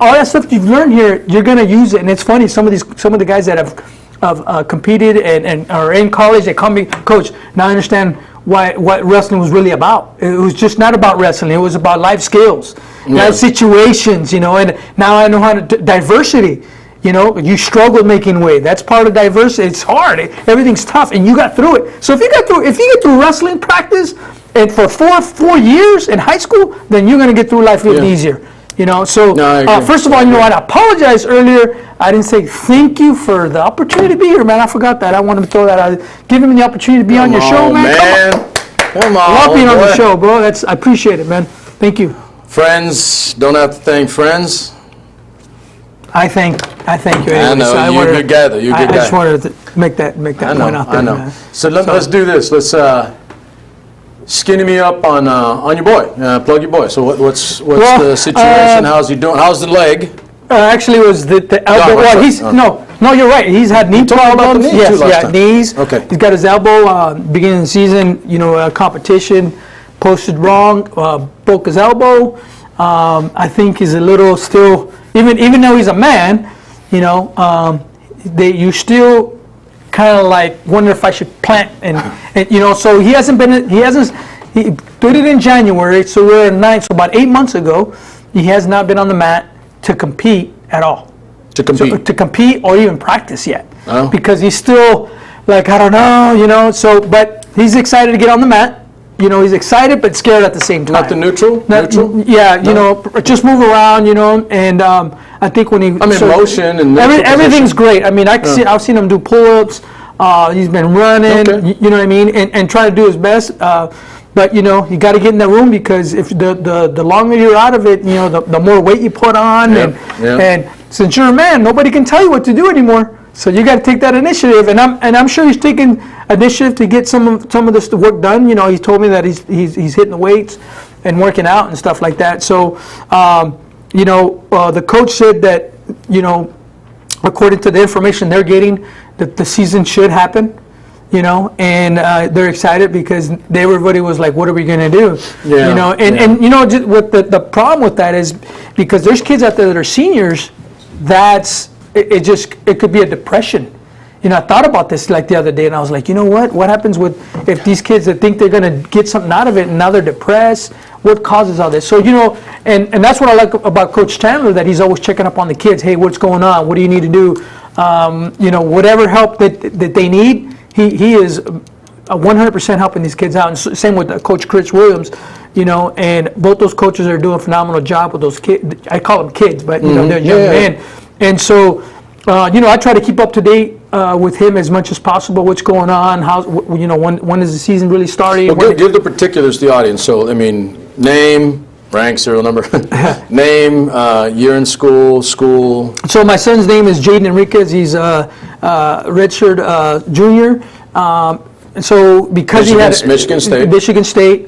C: all that stuff you've learned here, you're going to use it. And it's funny, some of the guys that have competed and are in college, they call me, Coach, now I understand what wrestling was really about. It was just not about wrestling. It was about life skills, life situations, and now I know how to, diversity. You struggle making weight. That's part of diversity. It's hard. Everything's tough, and you got through it. So if you get through wrestling practice, and for four years in high school, then you're gonna get through life a little easier. So first of all, I apologize earlier. I didn't say thank you for the opportunity to be here, man. I forgot that. I wanted to throw that out. Give him the opportunity to be on your show, man.
B: Come on.
C: I love being on the show, bro. I appreciate it, man. Thank you.
B: Friends don't have to thank friends.
C: I thank you.
B: I know, you're a good guy, though. You're a good guy.
C: I just wanted to make that point out there.
B: I know. So let's do this. Let's skinny me up on your boy. Plug your boy. So what's the situation? How's he doing? How's the leg?
C: Actually, it was the elbow.
B: right,
C: Well, he's
B: okay.
C: no, you're right. He's had knee
B: told me about the
C: problems.
B: knee, too,
C: Yes,
B: last
C: yeah,
B: time.
C: knees.
B: Okay.
C: He's got his elbow beginning of the season. Competition posted wrong, broke his elbow. I think he's a little still, even though he's a man, you still kind of like wonder if I should plant and so he did it in January, so we're in 9, so about 8 months ago, he has not been on the mat to compete at all.
B: To compete.
C: To compete or even practice yet.
B: Oh.
C: Because he's still like, I don't know, so, but he's excited to get on the mat. He's excited but scared at the same time.
B: Not the neutral? Neutral?
C: Yeah,
B: No?
C: just move around, and I think when he...
B: motion and neutral
C: everything's
B: position.
C: great. I mean, I've seen him do pull-ups. He's been running,
B: Okay.
C: you know what I mean, and trying to do his best. But you got to get in that room, because if the longer you're out of it, the more weight you put on, and since you're a man, nobody can tell you what to do anymore. So you got to take that initiative, and I'm sure he's taking initiative to get some of this work done. He told me that he's hitting the weights and working out and stuff like that. So the coach said that according to the information they're getting, that the season should happen. And they're excited because everybody was like, "What are we gonna do?"
B: Yeah.
C: And just what the problem with that is, because there's kids out there that are seniors, it could be a depression. I thought about this like the other day, and I was like, what happens if these kids that think they're gonna get something out of it and now they're depressed? What causes all this? So and that's what I like about Coach Chandler, that he's always checking up on the kids. Hey, what's going on? What do you need to do? Whatever help that they need. He is 100% helping these kids out, and same with Coach Chris Williams, and both those coaches are doing a phenomenal job with those kids. I call them kids, but they're young men, and so I try to keep up to date with him as much as possible. What's going on? When is the season really starting?
B: Well, give the particulars to the audience. So, I mean, name, rank, serial number, name, year in school.
C: So my son's name is Jaden Enriquez. He's a redshirt junior. So because
B: Michigan State.
C: Michigan State,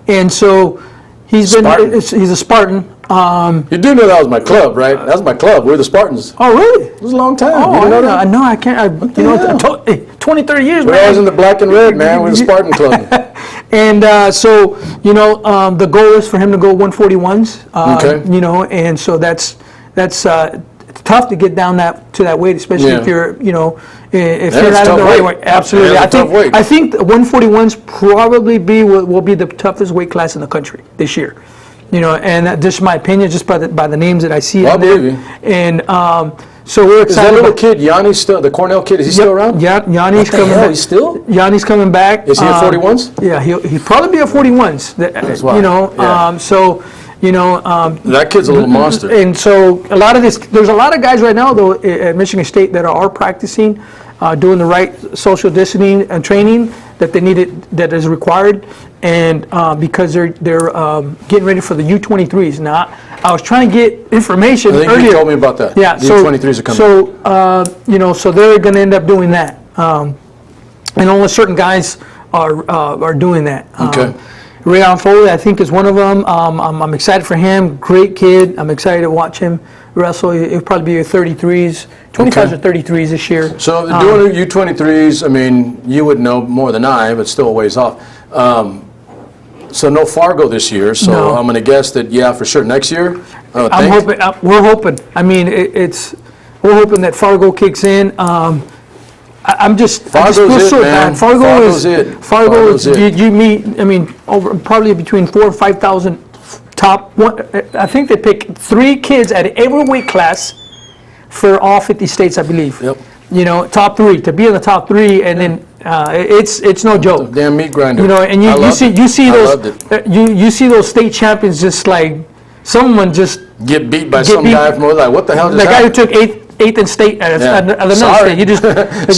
C: and so he's a Spartan.
B: You do know that was my club, right? That was my club. We're the Spartans.
C: Oh, really?
B: It was a long time.
C: Oh,
B: you didn't know that?
C: No, I can't. 20, 30 years,
B: We're
C: man.
B: always in the black and red, man. We're the Spartan club.
C: And the goal is for him to go 141s.
B: Okay.
C: And so that's it's tough to get down to that weight, especially if you're if you're not in the right weight. Absolutely.
B: Yeah,
C: I think 141s probably will be the toughest weight class in the country this year. And that's just my opinion, just by the names that I see.
B: Well, I
C: out there.
B: believe you.
C: And so we're excited.
B: Is that little kid, Yanni's still, the Cornell kid, is he still around?
C: Yeah, Yanni's coming back.
B: He's still?
C: Yanni's coming back.
B: Is he a 41s?
C: Yeah, he'll probably be a 41s.
B: That's why. That kid's a little monster.
C: And so there's a lot of guys right now, though, at Michigan State that are practicing, doing the right social distancing and training that is required, and because they're getting ready for the U23s. Now, I was trying to get information
B: I think
C: earlier.
B: you told me about that.
C: Yeah,
B: The U23s are coming.
C: So they're going to end up doing that, and only certain guys are doing that.
B: Okay.
C: Rayon Foley, I think, is one of them. I'm excited for him. Great kid. I'm excited to watch him wrestle. He'll probably be a 33s, 25s or 33s this year.
B: So doing U23s, I mean, you would know more than I, but still a ways off. So no Fargo this year. So
C: No.
B: I'm going to guess that, for sure next year.
C: I'm hoping. We're hoping. I mean, we're hoping that Fargo kicks in. I just
B: Fargo's
C: feel
B: it,
C: so
B: man.
C: bad. Fargo's
B: it.
C: Fargo's you meet. I mean, probably between 4,000 or 5,000 top one. I think they pick 3 kids at every weight class for all 50 states, I believe.
B: Yep.
C: Top 3 to be in the top 3, and then it's no joke.
B: Damn meat grinder.
C: And you see
B: I
C: those
B: loved it.
C: you see those state champions just like someone just
B: Get beat by some guy from like, what the hell just
C: the guy who
B: happened?
C: took eighth in state at another
B: Sorry.
C: state. It's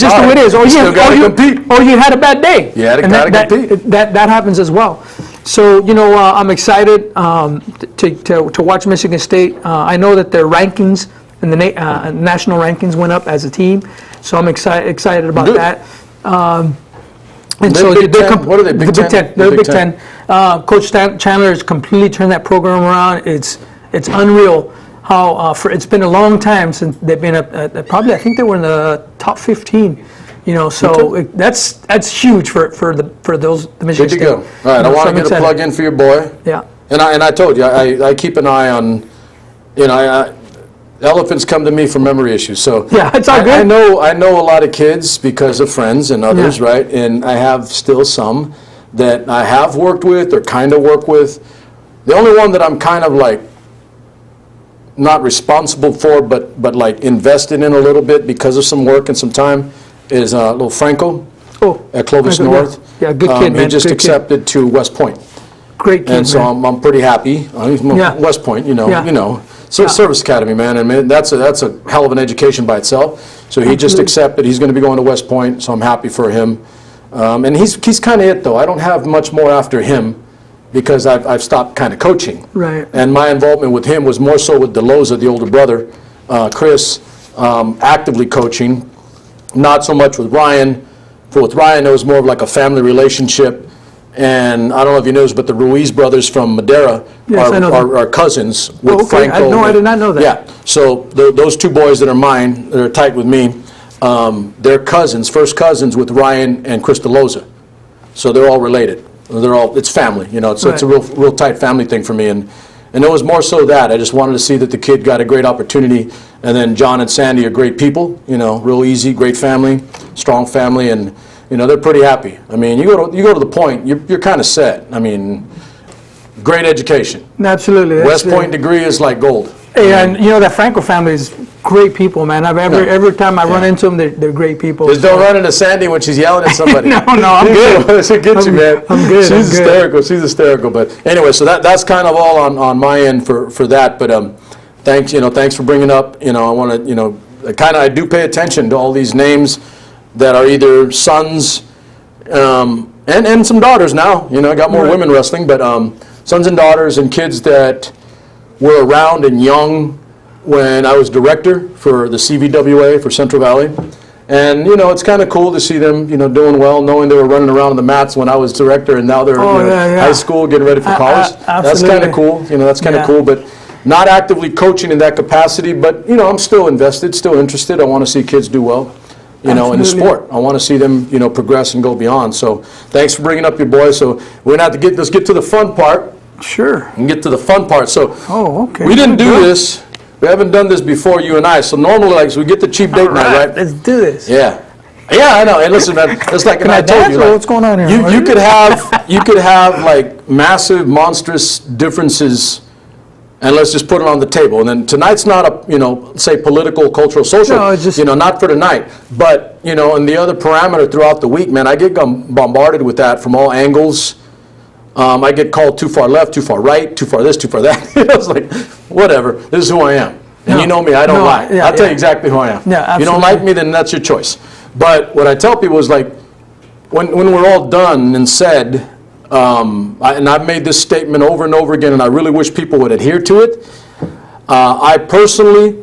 C: just
B: Sorry.
C: the way it is.
B: Still gotta compete.
C: Or you had a bad day.
B: You had to
C: And
B: compete.
C: That happens as well. So I'm excited to watch Michigan State. I know that their rankings and the national rankings went up as a team, so I'm excited about
B: Good.
C: that. And
B: They're
C: so
B: Big
C: they're
B: Ten. What are they, Big
C: the Big
B: Ten?
C: Ten. They're
B: Big
C: Big
B: Ten.
C: Ten. Coach Chandler has completely turned that program around. It's unreal how it's been a long time since they've been probably I think they were in the top 15. So that's huge for the Michigan
B: Good to
C: State.
B: go. All right, I want to get a plug in for your boy.
C: Yeah.
B: And I told you, I keep an eye on, elephants come to me for memory issues. So
C: Yeah, it's all good.
B: I know a lot of kids because of friends and others,
C: Yeah.
B: right? And I have still some that I have worked with or kind of work with. The only one that I'm kind of like not responsible for, but like invested in a little bit because of some work and some time is little Franco
C: Oh,
B: at Clovis
C: Franco, yeah.
B: North.
C: Yeah, good kid, man.
B: He just
C: Good kid.
B: accepted to West Point.
C: Great kid,
B: And so
C: man.
B: I'm pretty happy.
C: Yeah.
B: West Point,
C: Yeah.
B: So Service Academy, man, and man, that's a hell of an education by itself. So he just
C: Absolutely.
B: accepted. He's going to be going to West Point, so I'm happy for him. And he's kind of it, though. I don't have much more after him because I've stopped kind of coaching.
C: Right.
B: And my involvement with him was more so with DeLoza, the older brother, Chris, actively coaching. Not so much with Ryan. With Ryan, it was more of like a family relationship. And I don't know if you know this, but the Ruiz brothers from Madera
C: Yes, I know them.
B: are cousins with
C: Oh, okay.
B: Franco.
C: I did not know that.
B: Yeah, so those two boys that are mine, that are tight with me, they're cousins, first cousins with Ryan and Chris DeLoza. So they're all related. It's family, it's a
C: Right.
B: real tight family thing for me. And it was more so that. I just wanted to see that the kid got a great opportunity. And then John and Sandy are great people, real easy, great family, strong family, and they're pretty happy. I mean, you go to the point, you're kind of set. I mean, great education.
C: Absolutely. That's
B: West Point degree is like gold.
C: And that Franco family is great people, man. Every time I run into them, they're great people.
B: Just don't run into Sandy when she's yelling at somebody.
C: No, I'm good.
B: She'll get you, man.
C: I'm good,
B: She's
C: I'm good.
B: hysterical. She's hysterical. But anyway, so that's kind of all on my end for that. But thanks for bringing up. I want to I do pay attention to all these names that are either sons and some daughters now. I got more
C: Right.
B: women wrestling, but sons and daughters and kids that were around and young when I was director for the CVWA for Central Valley. And, it's kind of cool to see them, doing well, knowing they were running around on the mats when I was director, and now they're high school getting ready for college. That's kind of cool. That's kind of
C: Yeah.
B: cool. But not actively coaching in that capacity, but, I'm still invested, still interested. I want to see kids do well, in the
C: Absolutely.
B: sport. I want to see them, progress and go beyond. So thanks for bringing up your boy. So we're going to have to let's get to the fun part.
C: Sure.
B: And get to the fun part. So
C: Oh, okay.
B: we didn't do
C: Good.
B: this. We haven't done this before, you and I. So normally, so we get the cheap date
C: All
B: night, right?
C: Let's do this.
B: Yeah. Yeah, I know. And listen, man, it's like
C: Can
B: and
C: I
B: I told
C: dance
B: you,
C: or
B: like,
C: what's going on here?
B: You could have like massive, monstrous differences, and let's just put it on the table. And then tonight's not a say political, cultural, social.
C: No, it's just-
B: not for tonight. But in the other parameter throughout the week, man, I get bombarded with that from all angles. I get called too far left, too far right, too far this, too far that. It's like, whatever. This is who I am. And
C: No.
B: you know me, I don't
C: No,
B: lie.
C: yeah,
B: I'll tell
C: yeah.
B: you exactly who I am.
C: Yeah,
B: You don't
C: absolutely.
B: like me, then that's your choice. But what I tell people is like, when we're all done and said, and I've made this statement over and over again, and I really wish people would adhere to it, I personally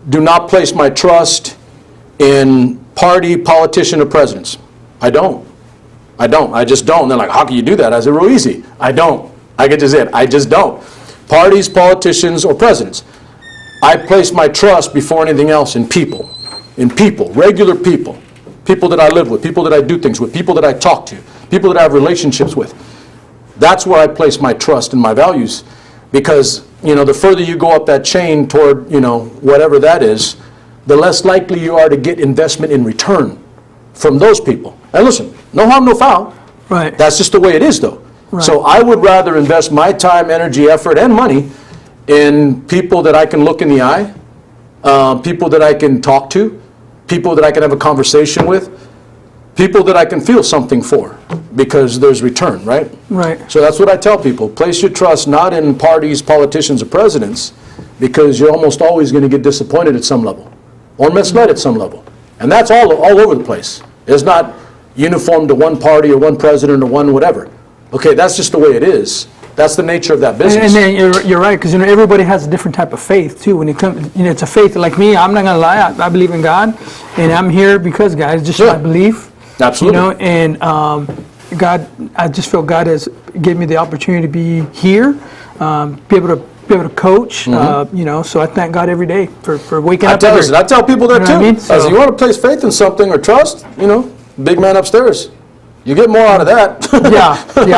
B: do not place my trust in party, politician, or presidents. I don't. I just don't. And they're like, how can you do that? I said, real easy. I don't. I get just it. I just don't. Parties, politicians, or presidents. I place my trust before anything else in people, regular people that I live with, people that I do things with, people that I talk to, people that I have relationships with. That's where I place my trust and my values, because the further you go up that chain toward whatever that is, the less likely you are to get investment in return from those people. And listen, no harm, no foul.
C: Right.
B: That's just the way it is, though.
C: Right.
B: So I would rather invest my time, energy, effort, and money in people that I can look in the eye, people that I can talk to, people that I can have a conversation with, people that I can feel something for, because there's return, right?
C: Right.
B: So that's what I tell people. Place your trust not in parties, politicians, or presidents, because you're almost always going to get disappointed at some level, or misled at some level. And that's all over the place. It's not uniform to one party or one president or one whatever. Okay, that's just the way it is. That's the nature of that business.
C: And then you're right, because everybody has a different type of faith too. When it comes, it's a faith. Like me, I'm not gonna lie. I believe in God, and I'm here because God. It's just
B: Yeah.
C: my belief.
B: Absolutely.
C: And God, I just feel God has given me the opportunity to be here, be able to be able to coach. You know, so I thank God every day for waking up.
B: I tell people that too.
C: You know what I mean?
B: As you want to place faith in something or trust, you know, big man upstairs. You get more out of that.
C: Yeah,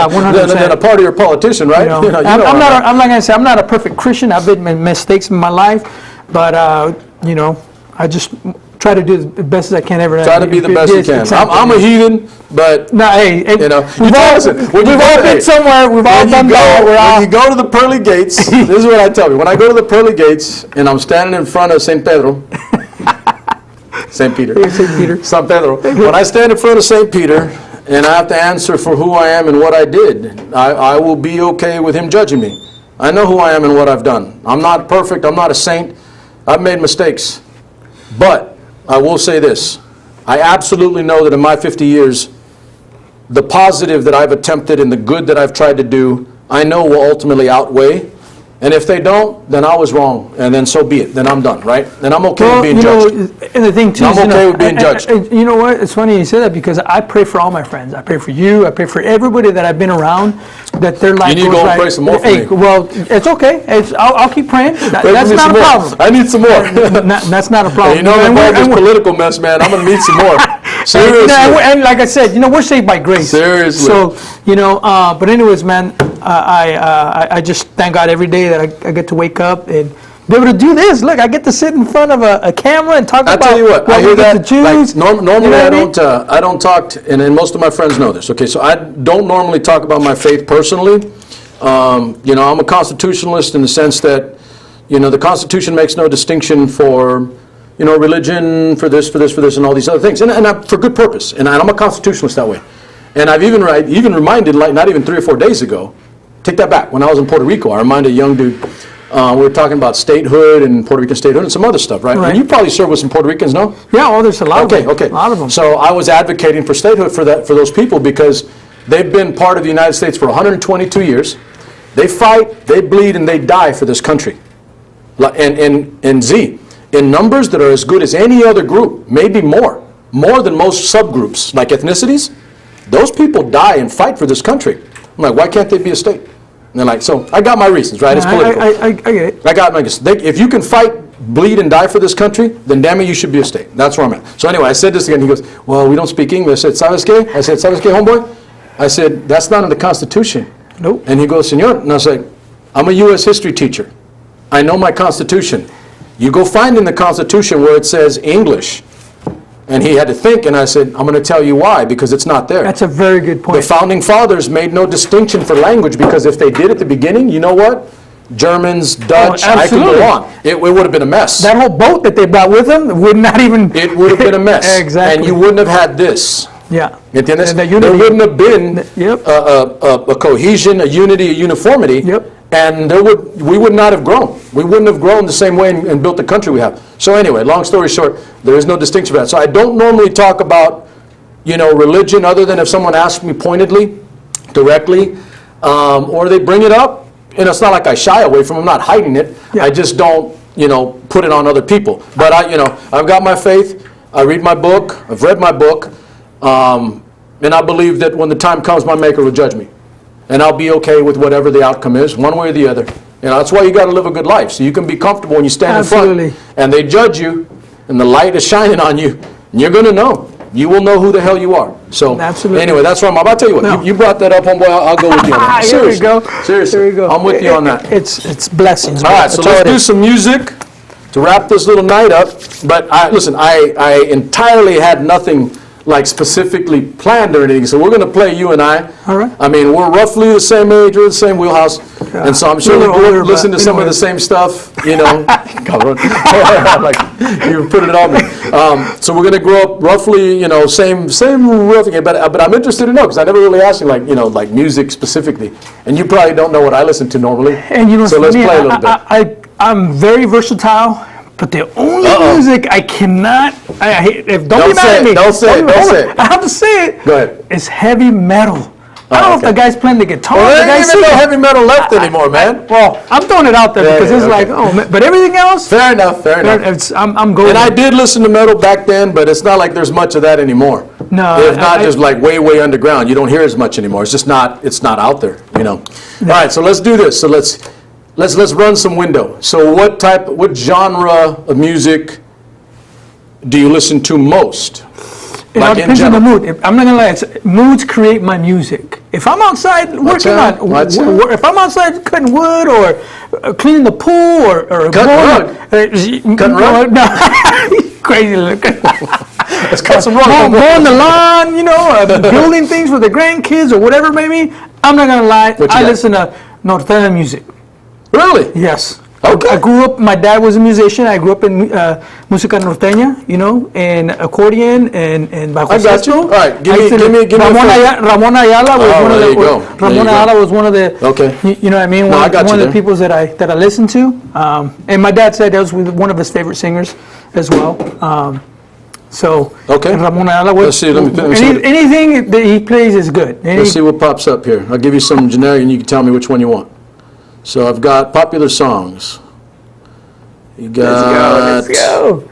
C: 100%.
B: than a party or politician, right?
C: You know, I'm not gonna say I'm not a perfect Christian. I've made mistakes in my life, but you know, I just try to do the best as I can every day.
B: Try to be the best you can.
C: Exactly.
B: I'm a heathen, but
C: no, hey,
B: you know,
C: we've all been somewhere. We've all done that.
B: When you go to the pearly gates, this is what I tell you. When I go to the pearly gates and I'm standing in front of St. Pedro, St. Peter, San Pedro. When I stand in front of St. Peter and I have to answer for who I am and what I did, I will be okay with him judging me. I know who I am and what I've done. I'm not perfect. I'm not a saint. I've made mistakes. But I will say this. I absolutely know that in my 50 years, the positive that I've attempted and the good that I've tried to do, I know will ultimately outweigh. And if they don't, then I was wrong, and then so be it. Then I'm done, right? Then I'm okay with being judged.
C: And the thing too,
B: I'm okay with being judged.
C: You know what? It's funny you say that because I pray for all my friends. I pray for you. I pray for everybody that I've been around. That their life.
B: You need to go and pray some more for me.
C: Well, it's okay. I'll keep praying. That's not a problem.
B: I need some more.
C: That's not a problem.
B: You know, in this political mess, man, I'm going to need some more. Seriously.
C: And like I said, you know, we're saved by grace.
B: Seriously.
C: So, you know, but anyways, man, I just thank God every day that I get to wake up and be able to do this. Look, I get to sit in front of a camera and talk about.
B: I tell you what, I hear that.
C: Jews.
B: Like, normally, you know I don't talk, and most of my friends know this. Okay, so I don't normally talk about my faith personally. You know, I'm a constitutionalist in the sense that, you know, the Constitution makes no distinction for, you know, religion, for this, and all these other things, and for good purpose. And I'm a constitutionalist that way. And I've even reminded, like not even 3 or 4 days ago, take that back, when I was in Puerto Rico, I reminded a young dude, we were talking about statehood and Puerto Rican statehood and some other stuff, right? And you probably served with some Puerto Ricans, no?
C: Yeah, well, there's a lot of them.
B: Okay.
C: A lot of them.
B: So I was advocating for statehood for those people because they've been part of the United States for 122 years. They fight, they bleed, and they die for this country. And in numbers that are as good as any other group, maybe more than most subgroups, like ethnicities, those people die and fight for this country. I'm like, why can't they be a state? And they're like, so I got my reasons, right? It's political.
C: I get it.
B: I got my reasons. If you can fight, bleed, and die for this country, then damn it, you should be a state. That's where I'm at. So anyway, I said this again. He goes, well, we don't speak English. I said, ¿sabes qué? I said, ¿sabes qué, homeboy? I said, that's not in the Constitution.
C: Nope.
B: And he goes, Señor. And I was like, I'm a U.S. history teacher. I know my Constitution. You go find in the Constitution where it says English. And he had to think, and I said, I'm going to tell you why, because it's not there.
C: That's a very good point.
B: The founding fathers made no distinction for language, because if they did at the beginning, you know what? Germans, Dutch, I could go on. It would have been a mess.
C: That whole boat that they brought with them would not even...
B: It would have been a mess.
C: Exactly.
B: And you wouldn't have had this.
C: Yeah.
B: ¿Entiendes? There wouldn't have been a cohesion, a unity, a uniformity.
C: Yep.
B: And we would not have grown. We wouldn't have grown the same way and built the country we have. So anyway, long story short, there is no distinction for that. So I don't normally talk about, you know, religion other than if someone asks me pointedly, directly, or they bring it up. And it's not like I shy away from it. I'm not hiding it. Yeah. I just don't, you know, put it on other people. But I've got my faith. I read my book. I've read my book. And I believe that when the time comes, my Maker will judge me. And I'll be okay with whatever the outcome is, one way or the other. You know, that's why you got to live a good life, so you can be comfortable when you stand in front and they judge you, and the light is shining on you, and you're going to know. You will know who the hell you are. So anyway, that's where I'm about to tell you what. You brought that up, homeboy. I'll go with you on that. Seriously.
C: Here we go.
B: Seriously.
C: Here we go.
B: I'm with you on that.
C: It's blessings.
B: All right, so let's do some music to wrap this little night up. But listen, I entirely had nothing like specifically planned or anything, so we're going to play you and I.
C: All right.
B: I mean, we're roughly the same age, we're the same wheelhouse, and so I'm sure we both listen to some of the same stuff, you know. Like, you put it on me. So we're going to grow up roughly, you know, same rough, but I'm interested to know, because I never really asked you, like, you know, like music specifically, and you probably don't know what I listen to normally.
C: And you know,
B: so let's play a little bit.
C: I'm very versatile. But the only music I cannot, I hate, don't be mad at me.
B: Don't say it.
C: I have to say it.
B: Go ahead.
C: It's heavy metal. I don't know if the guy's playing the guitar.
B: Well, there ain't even no heavy metal left anymore, man.
C: Well, I'm throwing it out there because it's like, oh, man. But everything else.
B: Fair enough.
C: I'm going.
B: And I did listen to metal back then, but it's not like there's much of that anymore.
C: No.
B: If not, just like way underground. You don't hear as much anymore. It's just not. It's not out there. You know. All right. So let's do this. So let's let's run some window. So what genre of music do you listen to most?
C: It all depends on the mood. I'm not gonna lie, moods create my music. If I'm outside working if I'm outside cutting wood or cleaning the pool or
B: cutting rug,
C: no, crazy looking.
B: Let's cut some rug.
C: Mowing the lawn, building things for the grandkids or whatever, maybe. I'm not gonna lie, I listen to norteña music.
B: Really?
C: Yes.
B: Okay.
C: I grew up, my dad was a musician. I grew up in música norteña, and accordion and bajo
B: I got you. All right, give me
C: Ramon Ayala was one of the. Ramon Ayala was one of the.
B: Okay.
C: You know what I mean? One of the people that I listened to. And my dad said that was one of his favorite singers as well.
B: Okay.
C: Ramon Ayala was.
B: Let's see. Let me
C: anything that he plays is good.
B: Let's see what pops up here. I'll give you some generic, and you can tell me which one you want. So I've got popular songs. You got.
C: Let's go.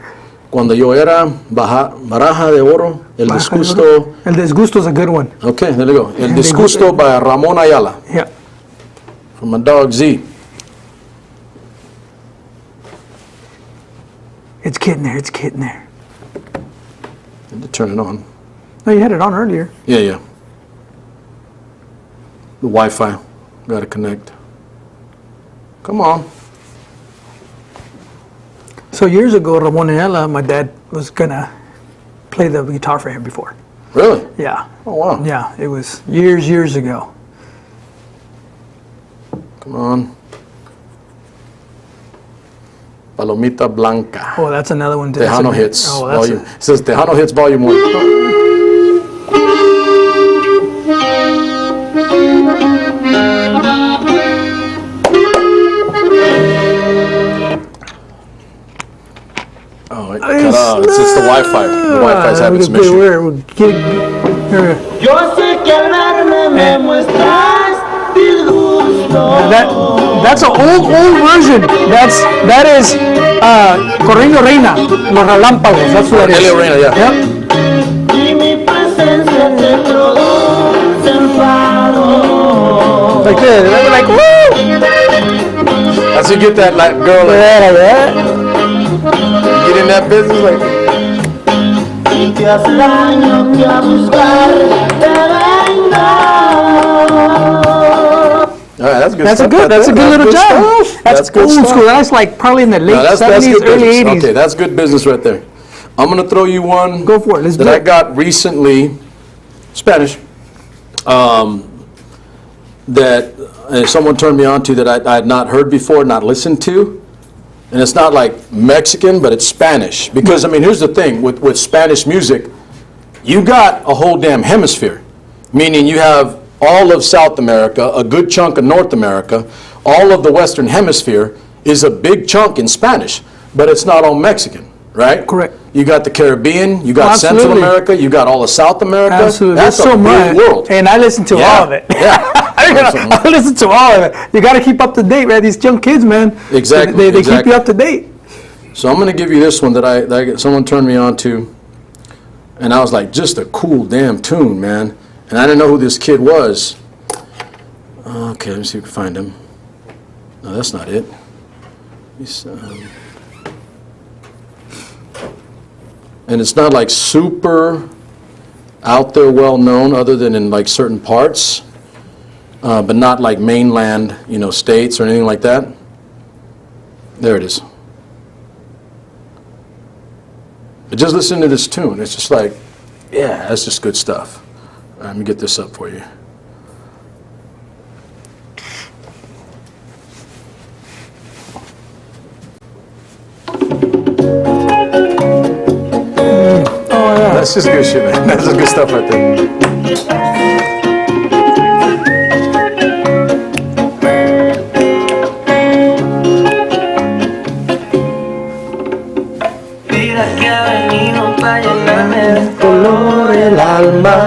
B: Cuando yo era baraja de oro, El Disgusto.
C: El Disgusto is a good one.
B: Okay, there you go. El Disgusto by Ramon Ayala.
C: Yeah.
B: From my dog Z.
C: It's getting there. It's getting there.
B: Had to turn it on.
C: No, you had it on earlier.
B: Yeah. The Wi-Fi. Got to connect. Come on.
C: So years ago, Ramon Ayala, my dad was gonna play the guitar for him before.
B: Really?
C: Yeah.
B: Oh, wow.
C: Yeah, it was years ago.
B: Come on. Palomita Blanca.
C: Oh, that's another one.
B: Tejano Hits.
C: Oh, that's
B: it says Tejano Hits Volume 1. It's just the Wi-Fi. The Wi-Fi's having some issue.
A: Yo sé que al verme me muestras disgusto.
C: That's an old version. That is Corriendo Reina, Los Relámpagos. That's what it is.
B: Elio Reina, yeah.
C: Yep.
A: Y mi presencia te produce enfado.
C: Like this. They were like, woo!
B: That's you get that like girl. Get in that business like.
A: Y que hace daño que a buscar te venga.
B: All right, that's good.
C: That's a good little job. That's
B: good
C: old
B: stuff.
C: school. That's like probably in the late 70s, early 80s.
B: Okay, that's good business right there. I'm gonna throw you one.
C: Go for it. Let's do it.
B: I got recently, Spanish. That someone turned me on to that I had not heard before, not listened to. And it's not like Mexican, but it's Spanish. Because, I mean, here's the thing. With Spanish music, you got a whole damn hemisphere. Meaning you have all of South America, a good chunk of North America, all of the Western Hemisphere is a big chunk in Spanish. But it's not all Mexican, right?
C: Correct.
B: You got the Caribbean, you got Central America, you got all of South America.
C: Absolutely.
B: That's
C: so
B: a big
C: much.
B: world.
C: And I listen to all of it.
B: Yeah.
C: I listen to all of it. You got to keep up to date, man. These young kids, man.
B: Exactly.
C: They keep you up to date.
B: So I'm going to give you this one that someone turned me on to, and I was like, just a cool damn tune, man. And I didn't know who this kid was. Okay, let me see if we can find him. No, that's not it. He's, and it's not like super out there well known other than in like certain parts, but not like mainland, states or anything like that. There it is. But just listen to this tune. It's just like, yeah, that's just good stuff. All right, let me get this up for you. That's just good shit, man. That's just good stuff right there.
A: Vida que ha venido para llenarme de color el alma.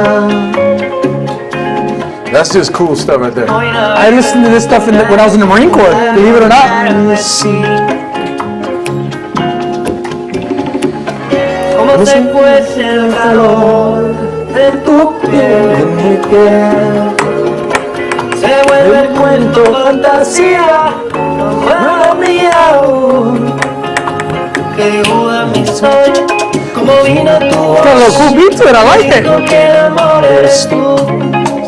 B: That's just cool stuff right there.
C: I listened to this stuff when I was in the Marine Corps, believe it or not.
A: Como se fuese el calor de tu piel en mi piel. Se vuelve el cuento fantasía
D: a mi lado, que dibuja mi sol, como vino tu voz.
C: Got a little cool beat to it. I like
D: Digo
C: it.
D: que el amor eres tú,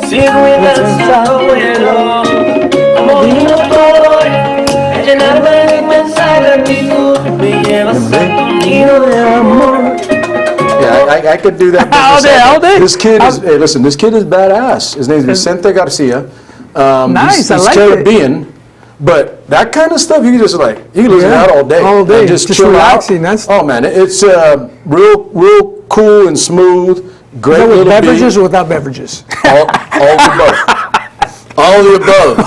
D: sigo inversado vuelo, como vino tu olor, a llenarme de inmensa gratitud, me llevas a tu nido de amor.
B: Yeah, I could do that.
C: All day, all day.
B: This kid is, hey, listen, this kid is badass. His name is Vicente Garcia.
C: Nice, I
B: he's
C: like it.
B: Caribbean, but that kind of stuff, you can just like, you can listen to
C: Yeah,
B: that all day.
C: all day,
B: And
C: just
B: chill
C: relaxing,
B: out.
C: that's-
B: Oh man, it's real cool and smooth. Great
C: Is that with
B: little
C: beverages
B: beat.
C: or without beverages?
B: All of the above. All of the above.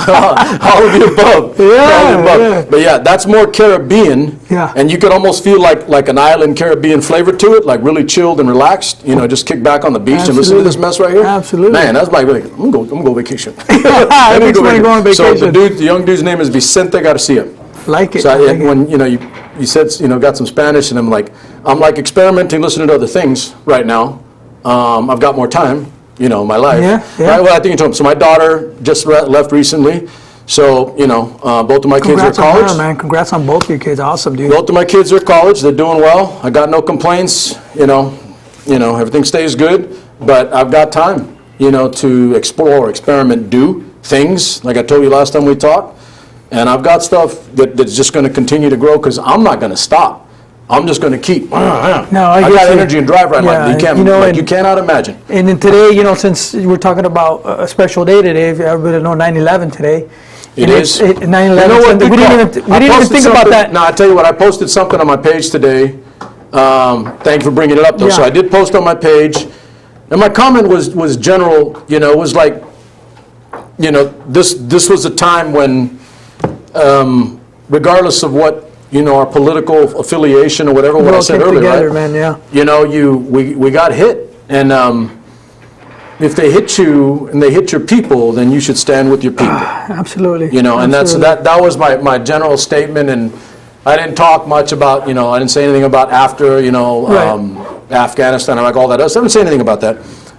B: All of the above.
C: Yeah,
B: All of the above.
C: yeah.
B: But yeah, that's more Caribbean.
C: Yeah.
B: And you could almost feel like an island Caribbean flavor to it, like really chilled and relaxed. You know, just kick back on the beach and listen to this mess right here.
C: Absolutely.
B: Man, that's like, I'm gonna go vacation.
C: It makes me go on
B: So
C: vacation.
B: the young dude's name is Vicente Garcia.
C: Like it.
B: So
C: like it.
B: when you said got some Spanish, and I'm like experimenting, listening to other things right now. I've got more time, in my life.
C: Yeah, yeah.
B: Right, well, I think you told me. So my daughter just left recently. So both of my kids are at
C: Congrats on
B: college.
C: her, man. Congrats on both your kids. Awesome, dude.
B: Both of my kids are at college. They're doing well. I got no complaints. Everything stays good. But I've got time, to explore, experiment, do things. Like I told you last time we talked. And I've got stuff that's just going to continue to grow because I'm not going to stop. I'm just going to keep.
C: No, I
B: I
C: get
B: got
C: you.
B: energy and drive right now.
C: Yeah,
B: You cannot imagine.
C: And then today, since we're talking about a special day today, everybody know 9/11 today.
B: It is.
C: 9/11.
B: You know what?
C: We didn't even think about that.
B: No, I tell you what. I posted something on my page today. Thank you for bringing it up, though. So
C: Yeah.
B: I did post on my page, and my comment was general. It was like, this was a time when, regardless of what our political affiliation or whatever, what I
C: all
B: said
C: came
B: earlier,
C: together,
B: right?
C: man, yeah.
B: We got hit, and if they hit you and they hit your people, then you should stand with your people.
C: Absolutely.
B: And
C: Absolutely.
B: that was my general statement, and I didn't talk much about, I didn't say anything about after, Afghanistan or like all that else. I didn't say anything about that.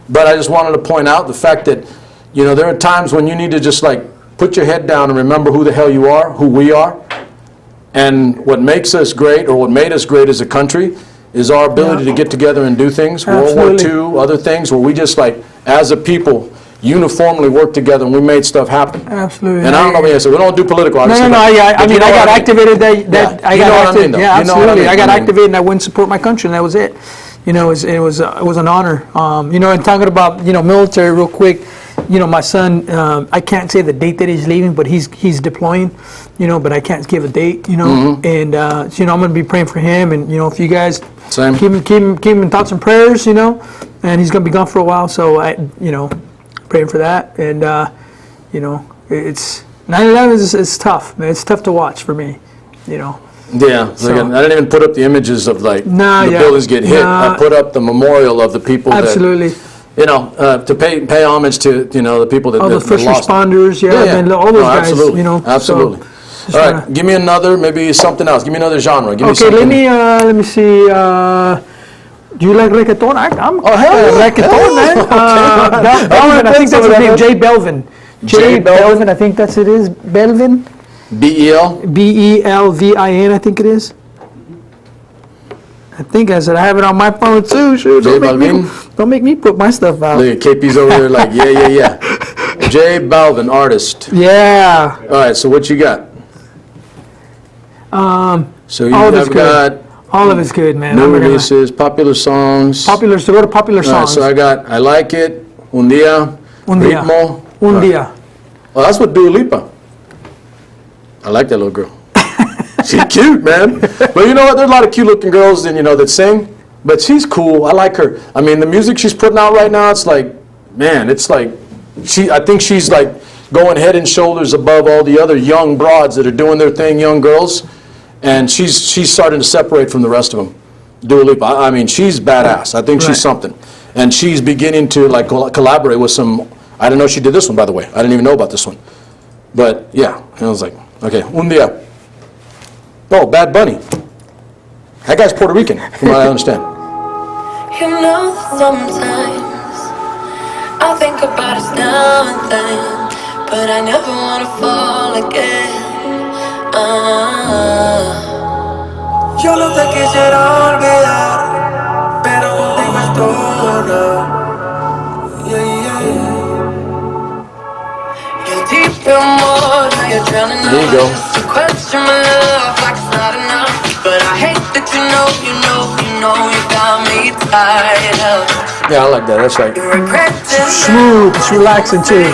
B: But I just wanted to point out the fact that, there are times when you need to just like put your head down and remember who the hell you are, who we are. And what makes us great, or what made us great as a country, is our ability to get together and do things.
C: Absolutely.
B: World War II, other things, where we just like, as a people, uniformly work together and we made stuff happen.
C: Absolutely.
B: And I don't know what you said. We don't do political,
C: No,
B: obviously.
C: no,
B: but
C: I
B: you know
C: got
B: what
C: activated that
B: Yeah,
C: I
B: you
C: got
B: know what I
C: activated.
B: mean, though.
C: Yeah,
B: You know what I
C: absolutely.
B: mean.
C: I got
B: I mean-
C: activated and I went and support my country, and that was it. It was an honor. And talking about, military real quick, my son, I can't say the date that he's leaving, but he's deploying, but I can't give a date,
B: Mm-hmm.
C: and, I'm going to be praying for him, and, if you guys
B: Same.
C: keep him in thoughts and prayers, and he's going to be gone for a while, so praying for that, and, it's, 9/11 is tough, man. It's tough to watch for me,
B: Yeah,
C: So-
B: again, I didn't even put up the images of like
C: Nah,
B: the
C: yeah.
B: buildings get hit.
C: Nah.
B: I put up the memorial of the people
C: Absolutely.
B: that, to pay homage to, the people that
C: All the
B: that
C: first
B: lost.
C: responders, man, all those
B: No,
C: guys,
B: absolutely.
C: so
B: Absolutely.
C: just
B: All right,
C: wanna-
B: give me another, maybe something else. Give me another genre. Give me
C: Okay,
B: something.
C: let me see. Do you like reggaeton? I'm
B: hell yeah,
C: reggaeton,
B: hell yeah.
C: man. Belvin, I think that's his name. Jay Belvin.
B: Jay Belvin?
C: I think that's it is. Belvin.
B: BEL?
C: Belvin, I think it is. I think I said I have it on my phone too. Shoot,
B: Jay
C: don't make me put my stuff out.
B: Look at KP's over there like, yeah. Jay Balvin, artist.
C: Yeah.
B: All right, so what you got? So you
C: all of it's
B: have
C: good.
B: got
C: All of it's good, man.
B: new
C: I'm not gonna-
B: releases, popular songs.
C: Popular, so go to popular
B: All right,
C: songs.
B: so I got I Like It, Un Dia,
C: Un Dia.
B: Ritmo.
C: Un
B: All right.
C: Dia.
B: Oh, that's what Dua Lipa. I like that little girl. She's cute, man. But you know what? There's a lot of cute looking girls that sing, but she's cool. I like her. I mean, the music she's putting out right now, it's like, man, it's like, I think she's like going head and shoulders above all the other young broads that are doing their thing, young girls, and she's starting to separate from the rest of them. Dua Lipa. I mean, she's badass. I think
C: Right.
B: she's something. And she's beginning to like collaborate with some, I didn't know she did this one, by the way. I didn't even know about this one. But yeah, and I was like, okay, Un Dia. Oh, Bad Bunny. That guy's Puerto Rican, from what I understand.
D: Sometimes I think about us now and then, but I never wanna fall again. Yo no te quisiera olvidar, pero contigo es todo. Yeah, yeah. You're deep in water, you're drowning
B: There you go.
D: out. You question my love like it's not enough, but I hate that you got me tied up.
B: Yeah, I like that. That's right.
D: You regret it.
C: Smooth, it's relaxing too.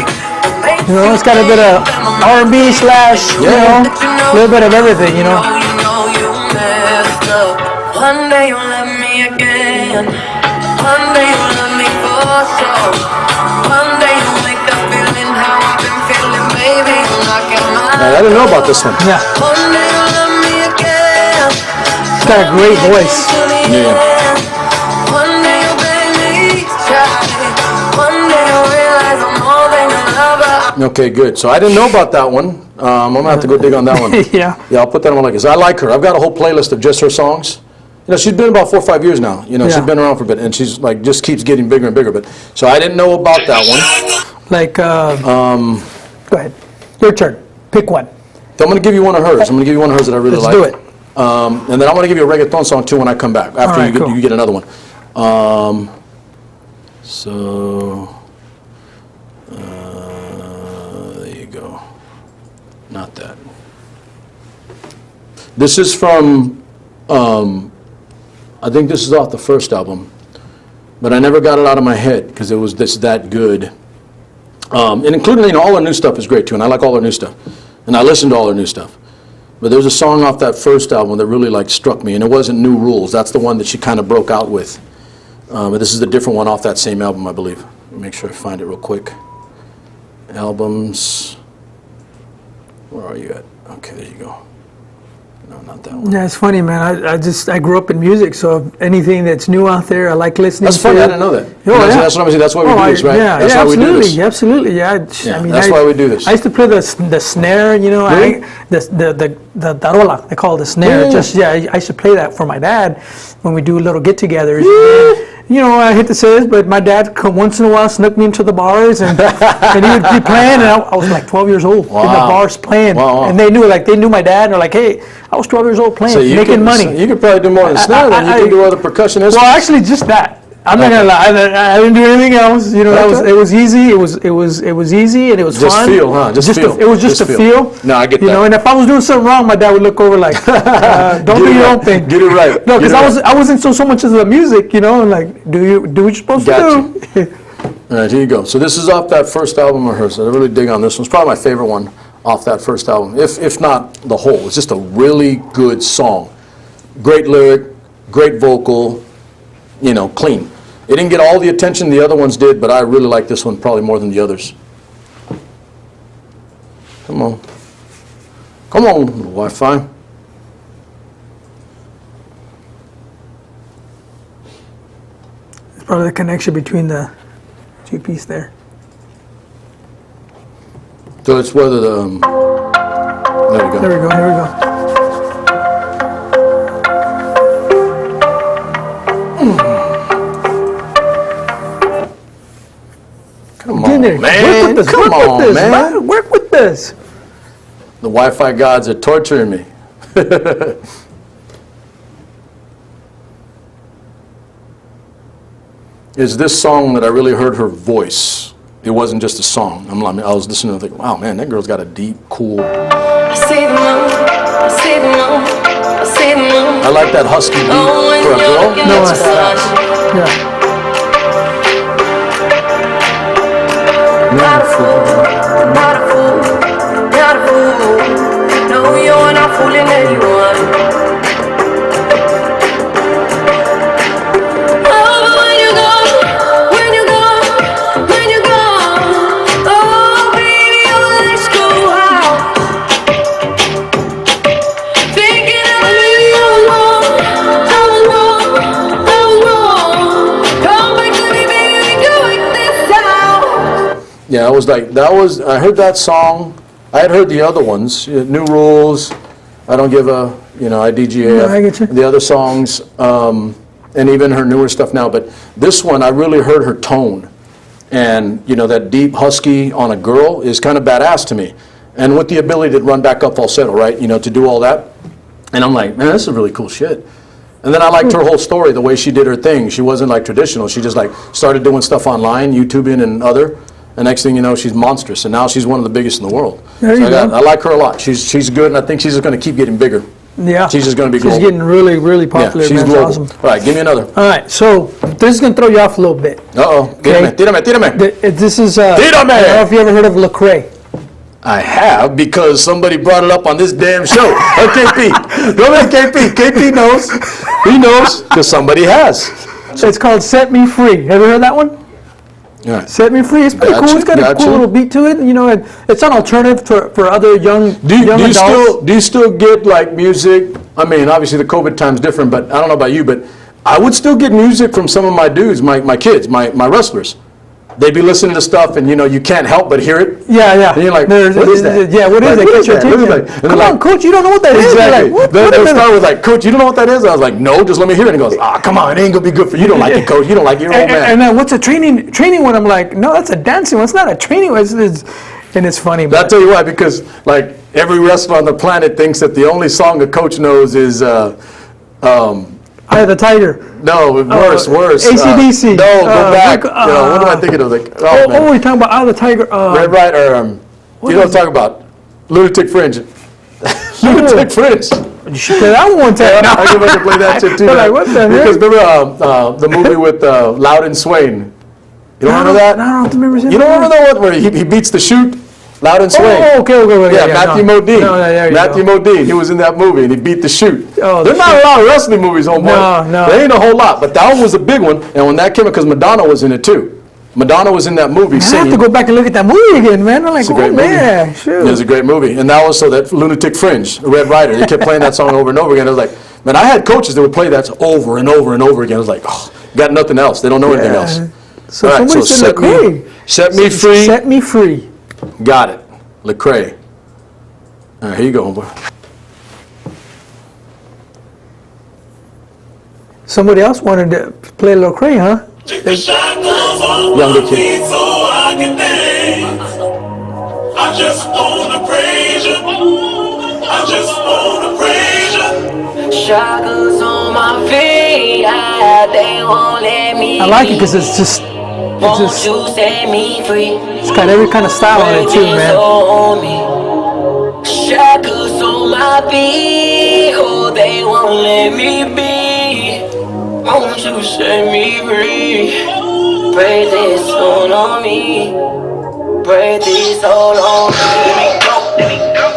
C: You know, it's got a bit of R&B slash, you know, a little bit of everything, you know.
D: You messed up. One day you'll love me again. One day you'll love me for sure. One day you'll wake up feeling how I've been feeling, baby. You'll knock out my
B: I didn't know about this one.
C: Yeah,
D: One day you'll love me again.
C: it's got a great voice.
B: Yeah.
D: One day you'll beg me to try. One day you'll realize I'm more than a lover.
B: Okay, good. So I didn't know about that one. I'm gonna have to go dig on that one.
C: Yeah.
B: Yeah, I'll put that on my list. I like her. I've got a whole playlist of just her songs. You know, she's been about 4 or 5 years now. You know, she's
C: Yeah.
B: been around for a bit, and she's like just keeps getting bigger and bigger. But so I didn't know about that one.
C: Like, go ahead. Your turn. Pick one.
B: So I'm gonna give you one of hers. I'm gonna give you one of hers that I really
C: Let's
B: like.
C: do it.
B: And then I'm gonna give you a reggaeton song too when I come back after
C: right, cool.
B: you get another one. So there you go. Not that. This is from. I think this is off the first album, but I never got it out of my head because it was that good. And including, you know, all her new stuff is great too, and I like all her new stuff, and I listen to all her new stuff. But there's a song off that first album that really like struck me, and it wasn't New Rules. That's the one that she kind of broke out with. But this is a different one off that same album, I believe. Let me make sure I find it real quick. Albums. Where are you at? Okay, there you go. No, not that one.
C: Yeah, it's funny, man. I grew up in music, so anything that's new out there, I like listening
B: That's
C: to.
B: funny. I didn't know that.
C: Oh, yeah.
B: That's what I'm saying. That's why we do this, right?
C: Yeah,
B: That's
C: yeah,
B: why we do
C: absolutely,
B: this.
C: absolutely.
B: Yeah,
C: I mean,
B: that's why we do this.
C: I used to play the snare, you know,
B: Really?
C: the tarola, they call it the snare.
B: Yeah.
C: I used to play that for my dad when we do little get-togethers. You know, I hate to say this, but my dad once in a while snuck me into the bars, and he would be playing, and I was like 12 years old in the bars playing, and they knew my dad, and they're like, hey, I was 12 years old playing,
B: So you
C: making
B: could,
C: money.
B: so you could probably do more than snare, then. You can do other percussion instruments.
C: Well, actually, just that. I'm not gonna lie. I didn't do anything else. You know,
B: Okay.
C: it was easy. It was easy, and it was
B: Just
C: fun.
B: feel, huh? Just feel.
C: It was just
B: Just
C: a
B: feel.
C: feel.
B: No, I get
C: You know,
B: that.
C: and if I was doing something wrong, my dad would look over like, "Don't
B: Get
C: do
B: it
C: your
B: right.
C: own thing.
B: Get it right.
C: No, because
B: Get it right.
C: I wasn't so much into the music. You know, and like, do what you're supposed
B: Got
C: to do.
B: All right, here you go. So this is off that first album of hers. I really dig on this one. It's probably my favorite one off that first album, if not the whole. It's just a really good song. Great lyric, great vocal, you know, clean. It didn't get all the attention the other ones did, but I really like this one probably more than the others. Come on. Come on, Wi-Fi.
C: It's probably the connection between the two pieces there.
B: So it's whether the, there you go.
C: There we go. Here we go.
B: Come
C: Get in
B: on,
C: there.
B: man.
C: Work with this.
B: Come
C: Work
B: on,
C: with this,
B: man.
C: Work with this.
B: The Wi-Fi gods are torturing me. Is this song that I really heard her voice. It wasn't just a song. I was listening to it, wow, man, that girl's got a deep, cool.
D: I see the moon, I see the moon, I see the moon.
B: I like that husky beat
D: Oh, when
B: for a
D: you're
B: girl.
D: looking
C: No,
D: at
C: it's
D: the sun.
C: Yeah.
D: Not a fool, not a fool, not a fool. No, you're not fooling anyone. Oh, when you go, when you go, when you go. Oh, baby, your lights go out. Thinking that maybe I was wrong, I was wrong, I was wrong. Come back to me, baby, we can work this out.
B: Yeah, I heard that song. I had heard the other ones, New Rules, I Don't Give a, IDGA,
C: No, I get you.
B: the other songs, and even her newer stuff now. But this one, I really heard her tone. And, that deep husky on a girl is kind of badass to me. and with the ability to run back up falsetto, right? You know, to do all that. And I'm like, man, this is really cool shit. And then I liked her whole story, the way she did her thing. She wasn't like traditional. She just like started doing stuff online, YouTubing and other. And next thing you know, she's monstrous. And now she's one of the biggest in the world.
C: There you go.
B: I like her a lot. She's good, and I think she's just going to keep getting bigger.
C: Yeah.
B: She's just going to be global.
C: She's getting really, really popular.
B: Yeah, she's
C: man.
B: global.
C: Awesome.
B: All right, give me another.
C: All right, so this is going to throw you off a little bit.
B: Uh-oh.
C: Okay.
B: Tírame.
C: This is, I
B: Tírame.
C: don't know if you ever heard of Lecrae.
B: I have, because somebody brought it up on this damn show. Oh, KP. Go ahead, KP. KP knows. He knows, because somebody has.
C: It's called Set Me Free. Have you heard that one?
B: All right.
C: Set Me Free. It's pretty
B: Gotcha,
C: cool. It's got a
B: gotcha.
C: cool little beat to it. You know, it's an alternative for other young adults.
B: Do you still get like music? I mean, obviously the COVID time's different, but I don't know about you, but I would still get music from some of my dudes, my kids, my wrestlers. They'd be listening to stuff, and you know, you can't help but hear it.
C: Yeah.
B: And you're like, what is that?
C: Yeah, what is
B: Like,
C: that?
B: what is
C: Get your
B: that? What is
C: attention.
B: that? And
C: Come
B: they're
C: on,
B: like,
C: coach, you don't know what that is. You're
B: Exactly.
C: like, what a
B: They'll
C: minute.
B: start with like, coach, you don't know what that is? I was like, no, just let me hear it. And he goes, come on, it ain't gonna be good for you. You don't like it, coach. You don't like it, you're an old man.
C: And then what's a training one? I'm like, no, that's a dancing one. It's not a training one. And it's funny.
B: I'll
C: But
B: tell you why, because like every wrestler on the planet thinks that the only song a coach knows is
C: Eye of the Tiger.
B: no, worse.
C: AC/DC.
B: No, go back.
C: Rick-
B: What am I thinking of? Like,
C: Oh,
B: man.
C: we're talking about Eye of the Tiger.
B: Red Right, or you know what I'm talking about? Lunatic Fringe. Lunatic Fringe.
C: You should play that one time.
B: I can make play that shit too.
C: They're like,
B: man.
C: what the heck?
B: Because remember the movie with Loudon Swain? You don't remember that?
C: No, I don't remember seeing
B: You don't
C: that.
B: remember the one where he beats the chute? Loudon Swain.
C: Oh, okay.
B: Yeah, Matthew
C: no.
B: Modine.
C: No, there you
B: Matthew
C: go.
B: Modine. He was in that movie and he beat the chute.
C: Oh,
B: There's
C: the
B: not a lot of wrestling movies, homeboy.
C: No.
B: There ain't a whole lot, but that one was a big one. And when that came out, because Madonna was in it too. Madonna was in that movie
C: I have
B: singing.
C: to go back and look at that movie again, man. I'm like,
B: It's a great
C: oh,
B: movie.
C: man. Shoot.
B: It was a great movie. And that was so that Lunatic Fringe, Red Rider, they kept playing that song over and over again. I was like, man, I had coaches that would play that over and over and over again. I was like, oh, got nothing else. They don't know anything else.
C: So
B: All right,
C: somebody said Lecrae.
B: Set me free.
C: Set Me Free.
B: Got it. Lecrae. All right, here you go, homeboy.
C: Somebody else wanted to play Lecrae, huh?
B: Younger kid.
E: I just wanna praise you. I just wanna praise you.
D: Shackles on my feet, they won't let me.
C: I like it because it's just,
D: Won't you set me free?
C: it's got every kind of style on it too, man.
D: Shackles on my feet, oh, they won't let me be. Won't you set me free? Break this soul on me. Break this soul on me.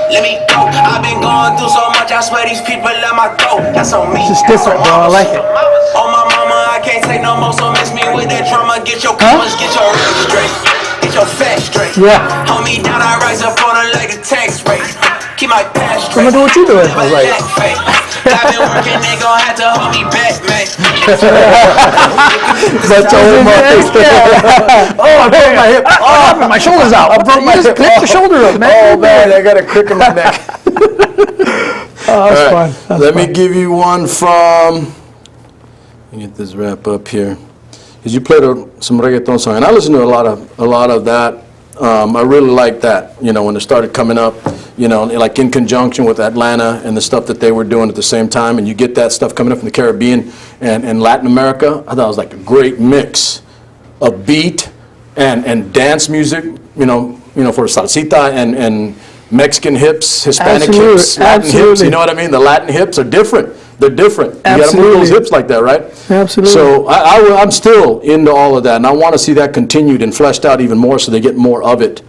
E: Let me go. I've been going through so much, I swear these people let my throat. That's on me.
C: It's just different, bro. I like it.
E: On my mama, I can't take no more, so miss me with that drama. Get your commas, get your rap straight. Get your facts straight.
C: Yeah.
E: Hold me down, I rise up on her like a tax rate. Keep my past straight.
C: I'ma do what you doing.
E: Never
B: Right.
E: lack faith. I've been working, they gon' have to hold me back, man.
B: That's all my
C: Oh, I broke my hip. Oh, my shoulder's out.
B: I broke my
C: You just
B: hip.
C: clipped the shoulder up, man.
B: Oh, man, I got a crick in my neck.
C: Oh, that's
B: All
C: fun.
B: right,
C: That's
B: let
C: fun.
B: me give you one from, let me get this wrap up here. Because you played some reggaeton song, and I listened to a lot of that. I really like that, you know, when it started coming up, you know, like in conjunction with Atlanta and the stuff that they were doing at the same time, and you get that stuff coming up from the Caribbean and Latin America. I thought it was like a great mix of beat and dance music, you know, for salsita and Mexican hips, Hispanic
C: Absolutely,
B: hips, Latin hips.
C: absolutely.
B: You know what I mean? The Latin hips are different. They're different. You got to move
C: Absolutely.
B: those hips like that, right?
C: Absolutely.
B: So I'm still into all of that, and I want to see that continued and fleshed out even more, so they get more of it.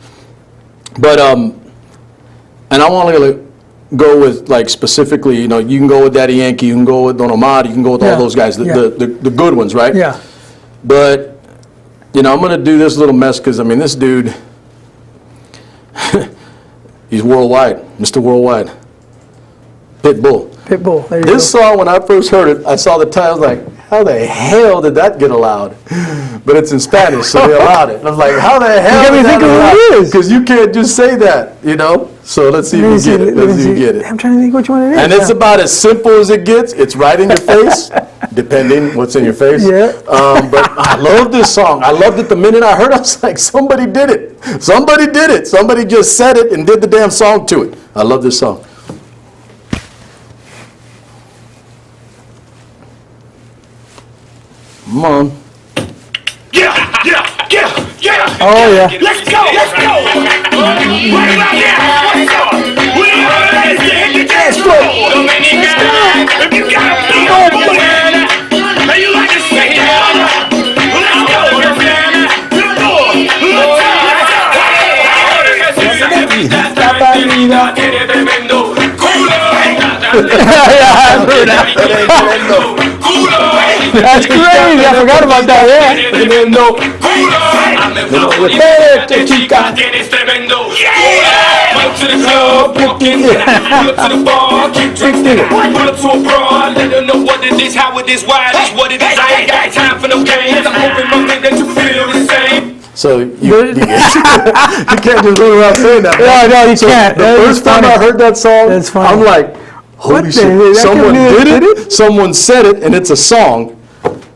B: But and I want to go with like specifically, you know, you can go with Daddy Yankee, you can go with Don Omar, you can go with
C: Yeah,
B: all those guys,
C: yeah.
B: the good ones, right?
C: Yeah.
B: But, you know, I'm going to do this little mess because, I mean, this dude, he's worldwide, Mr. Worldwide. Pitbull.
C: Pitbull. There you
B: This
C: go.
B: song, when I first heard it, I saw the title, I was like, how the hell did that get allowed? But it's in Spanish, so they allowed it. And I was like, how the hell
C: got me
B: did that
C: thinking
B: allowed?
C: what it is.
B: Because you can't just say that, you know? So let's see if you get it. Let's see if you get it.
C: I'm trying to think which one it is.
B: And it's about as simple as it gets. It's right in your face. depending what's in your face.
C: Yeah.
B: But I love this song. I loved it the minute I heard it. I was like, somebody did it. Somebody did it. Somebody just said it and did the damn song to it. I love this song. Come on.
E: Yeah.
C: Oh, yeah.
E: Let's go. Right about now. What's up? We are ready to hit the dance floor. Dominica, if you got a beat on your hand, and you like to sing it, let's go. To the floor.
C: That's crazy. I forgot about that. Yeah.
E: To the club, walking, pull up to the bar, keep drinking, pull up to a broad, let them know what it is, how it is, why it is, what it is. I ain't got time for no games. I'm hoping my man that you feel the same.
B: So you can't just run around saying that.
C: No, you can't.
B: The first time I heard that song,
C: That's funny.
B: I'm like, holy shit, someone did it, someone said it, and it's a song.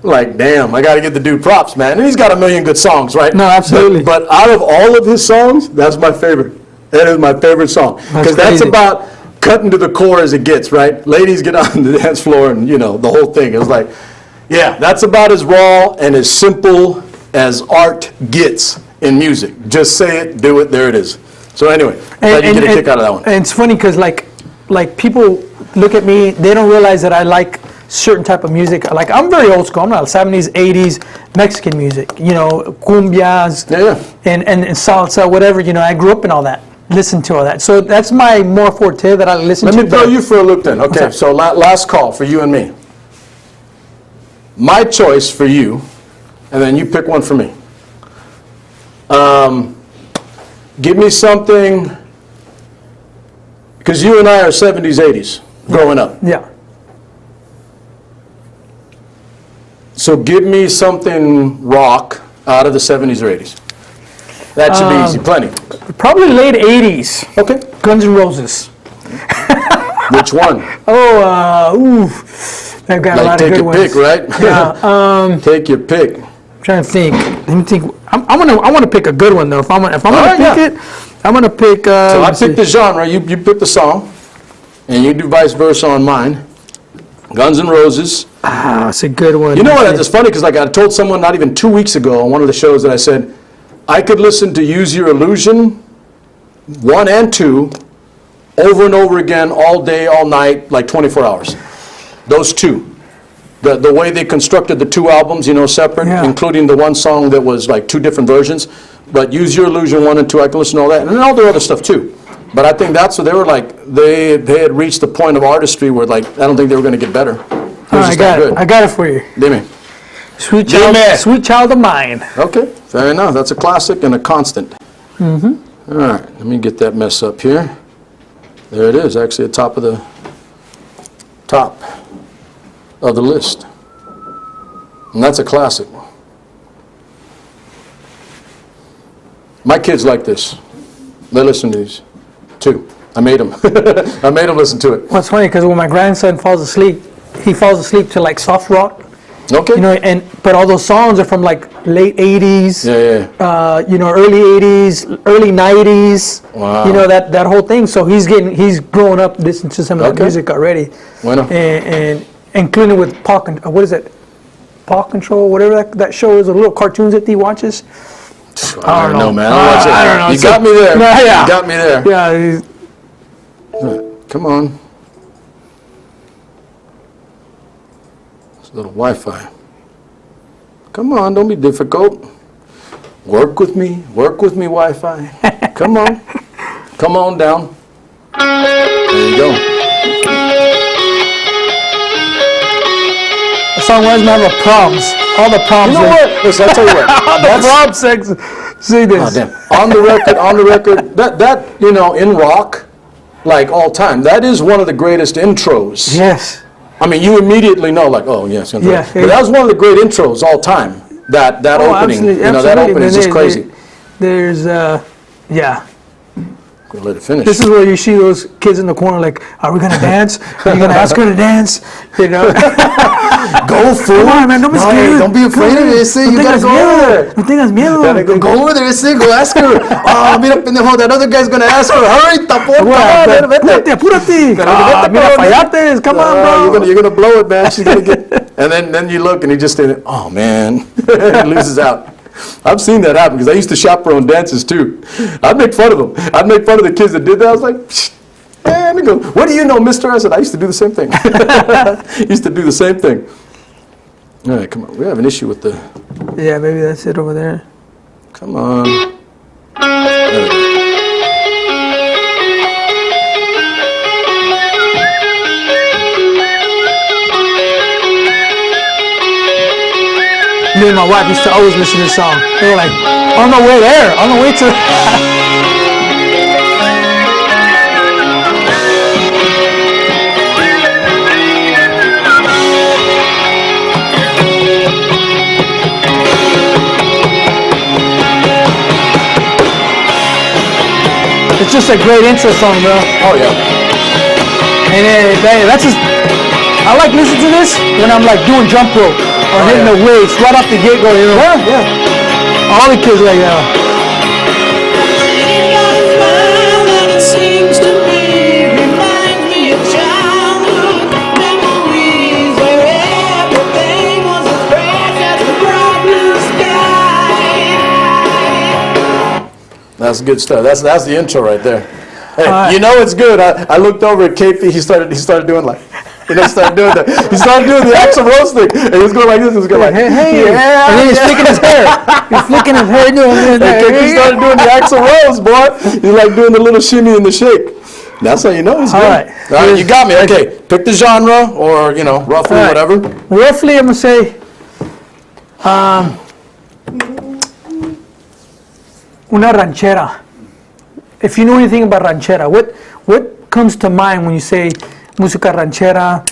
B: Like, damn, I got to give the dude props, man. And he's got a million good songs, right?
C: No, absolutely.
B: But out of all of his songs, that's my favorite. That is my favorite song. Because that's
C: crazy.
B: about cutting to the core as it gets, right? Ladies get on the dance floor and, you know, the whole thing. It's like, yeah, that's about as raw and as simple as art gets in music. Just say it, do it, there it is. So anyway, glad you get a kick out of that one.
C: And it's funny because like people look at me, they don't realize that I like certain type of music. Like I'm very old school. I'm not 70s, 80s Mexican music. You know, cumbias and salsa, whatever. You know, I grew up in all that. Listen to all that. So that's my more forte that I listen to.
B: Let me throw you for a loop then. Okay, so last call for you and me. My choice for you, and then you pick one for me. Give me something, because you and I are 70s, 80s, growing up.
C: Yeah.
B: So give me something rock out of the 70s or 80s. That should be easy, plenty.
C: Probably late 80s.
B: Okay.
C: Guns N' Roses.
B: Which one?
C: I've got a lot of
B: Take
C: good
B: your
C: ones.
B: pick, right?
C: Yeah.
B: Take your pick.
C: I'm trying to think. Let me think. I want to pick a good one though. If I'm gonna pick it, I'm gonna pick.
B: So I pick the genre, you pick the song, and you do vice versa on mine. Guns N' Roses.
C: It's a good one.
B: You know what? It's funny because like I told someone not even 2 weeks ago on one of the shows that I said I could listen to Use Your Illusion 1 and 2 over and over again all day, all night, like 24 hours. Those two. The way they constructed the two albums, you know, separate, including the one song that was like two different versions. But Use Your Illusion 1 and 2, I can listen to all that. And then all their other stuff too. But I think that's what they were like, they had reached the point of artistry where like, I don't think they were going to get better.
C: I got it for you.
B: Give me.
C: Sweet Child of Mine.
B: Okay, fair enough. That's a classic and a constant. Mm-hmm. All right, let me get that mess up here. There it is, actually at top of the list. And that's a classic. My kids like this. They listen to these too. I made them. I made them listen to it.
C: Well, it's funny because when my grandson falls asleep, he falls asleep to like soft rock.
B: Okay.
C: You know, but all those songs are from like late 80s. You know, early 80s, early 90s.
B: Wow.
C: You know, that whole thing. So he's growing up listening to some of that music already.
B: Bueno.
C: And including with Paw Control, whatever that show is, the little cartoons that he watches.
B: I don't know, man. I don't know. You got me there.
C: No, yeah.
B: You got me there.
C: Yeah.
B: Come on. It's a little Wi-Fi. Come on, don't be difficult. Work with me, Wi-Fi. Come on. Come on down. There you go.
C: The song reminds me of the proms. All the proms.
B: You know what? Listen, I'll tell you what.
C: The prom sex. See this.
B: Oh, damn. On the record, that you know, in rock, like all time, that is one of the greatest intros.
C: Yes.
B: I mean, you immediately know, like, oh, yes. But
C: Yeah.
B: that was one of the great intros all time. That opening,
C: absolutely,
B: you know, that opening is just crazy.
C: There's, yeah.
B: Gonna let it finish.
C: This is where you see those kids in the corner like, are we gonna dance? Are you gonna ask her to dance? You know?
B: Go fool!
C: Come on, man, don't be scared.
B: Don't be afraid of this thing. You gotta go over there.
C: No tengas miedo.
B: Go over there, see, go ask her. Oh, mira, pendejo, that other guy's gonna ask her. Hurry, tapón,
C: Apúrate. Mira, fallates. Come on, bro.
B: You're gonna blow it, man. She's gonna get. And then you look, and he just did. Oh man, he loses out. I've seen that happen because I used to chaperone dances too. I'd make fun of them. I'd make fun of the kids that did that. I was like, man, they go, what do you know, mister? I said, I used to do the same thing. Used to do the same thing. All right, come on. We have an issue with the.
C: Yeah, maybe that's it over there.
B: Come on. There we go.
C: Me and my wife used to always listen to this song. They were like, on the way there, on the way to. It's just a great intro song, bro.
B: Oh yeah.
C: And that's just. I like listening to this when I'm like doing jump rope or hitting the weights right off the get-go, you know?
B: Yeah.
C: All the kids like that.
B: That's good stuff. That's the intro right there. Hey, you know it's good. I looked over at KP. He started doing like. He started doing the Axl Rose thing, and he was going like this. He was going like,
C: hey, yeah. And then he's flicking his hair. He's flicking his hair, doing that.
B: He started doing the Axl Rose, boy. He's like doing the little shimmy and the shake. That's how you know he's good.
C: All right,
B: you got me. Okay, pick the genre, or roughly whatever.
C: Roughly, I'm gonna say, una ranchera. If you know anything about ranchera, what comes to mind when you say música ranchera?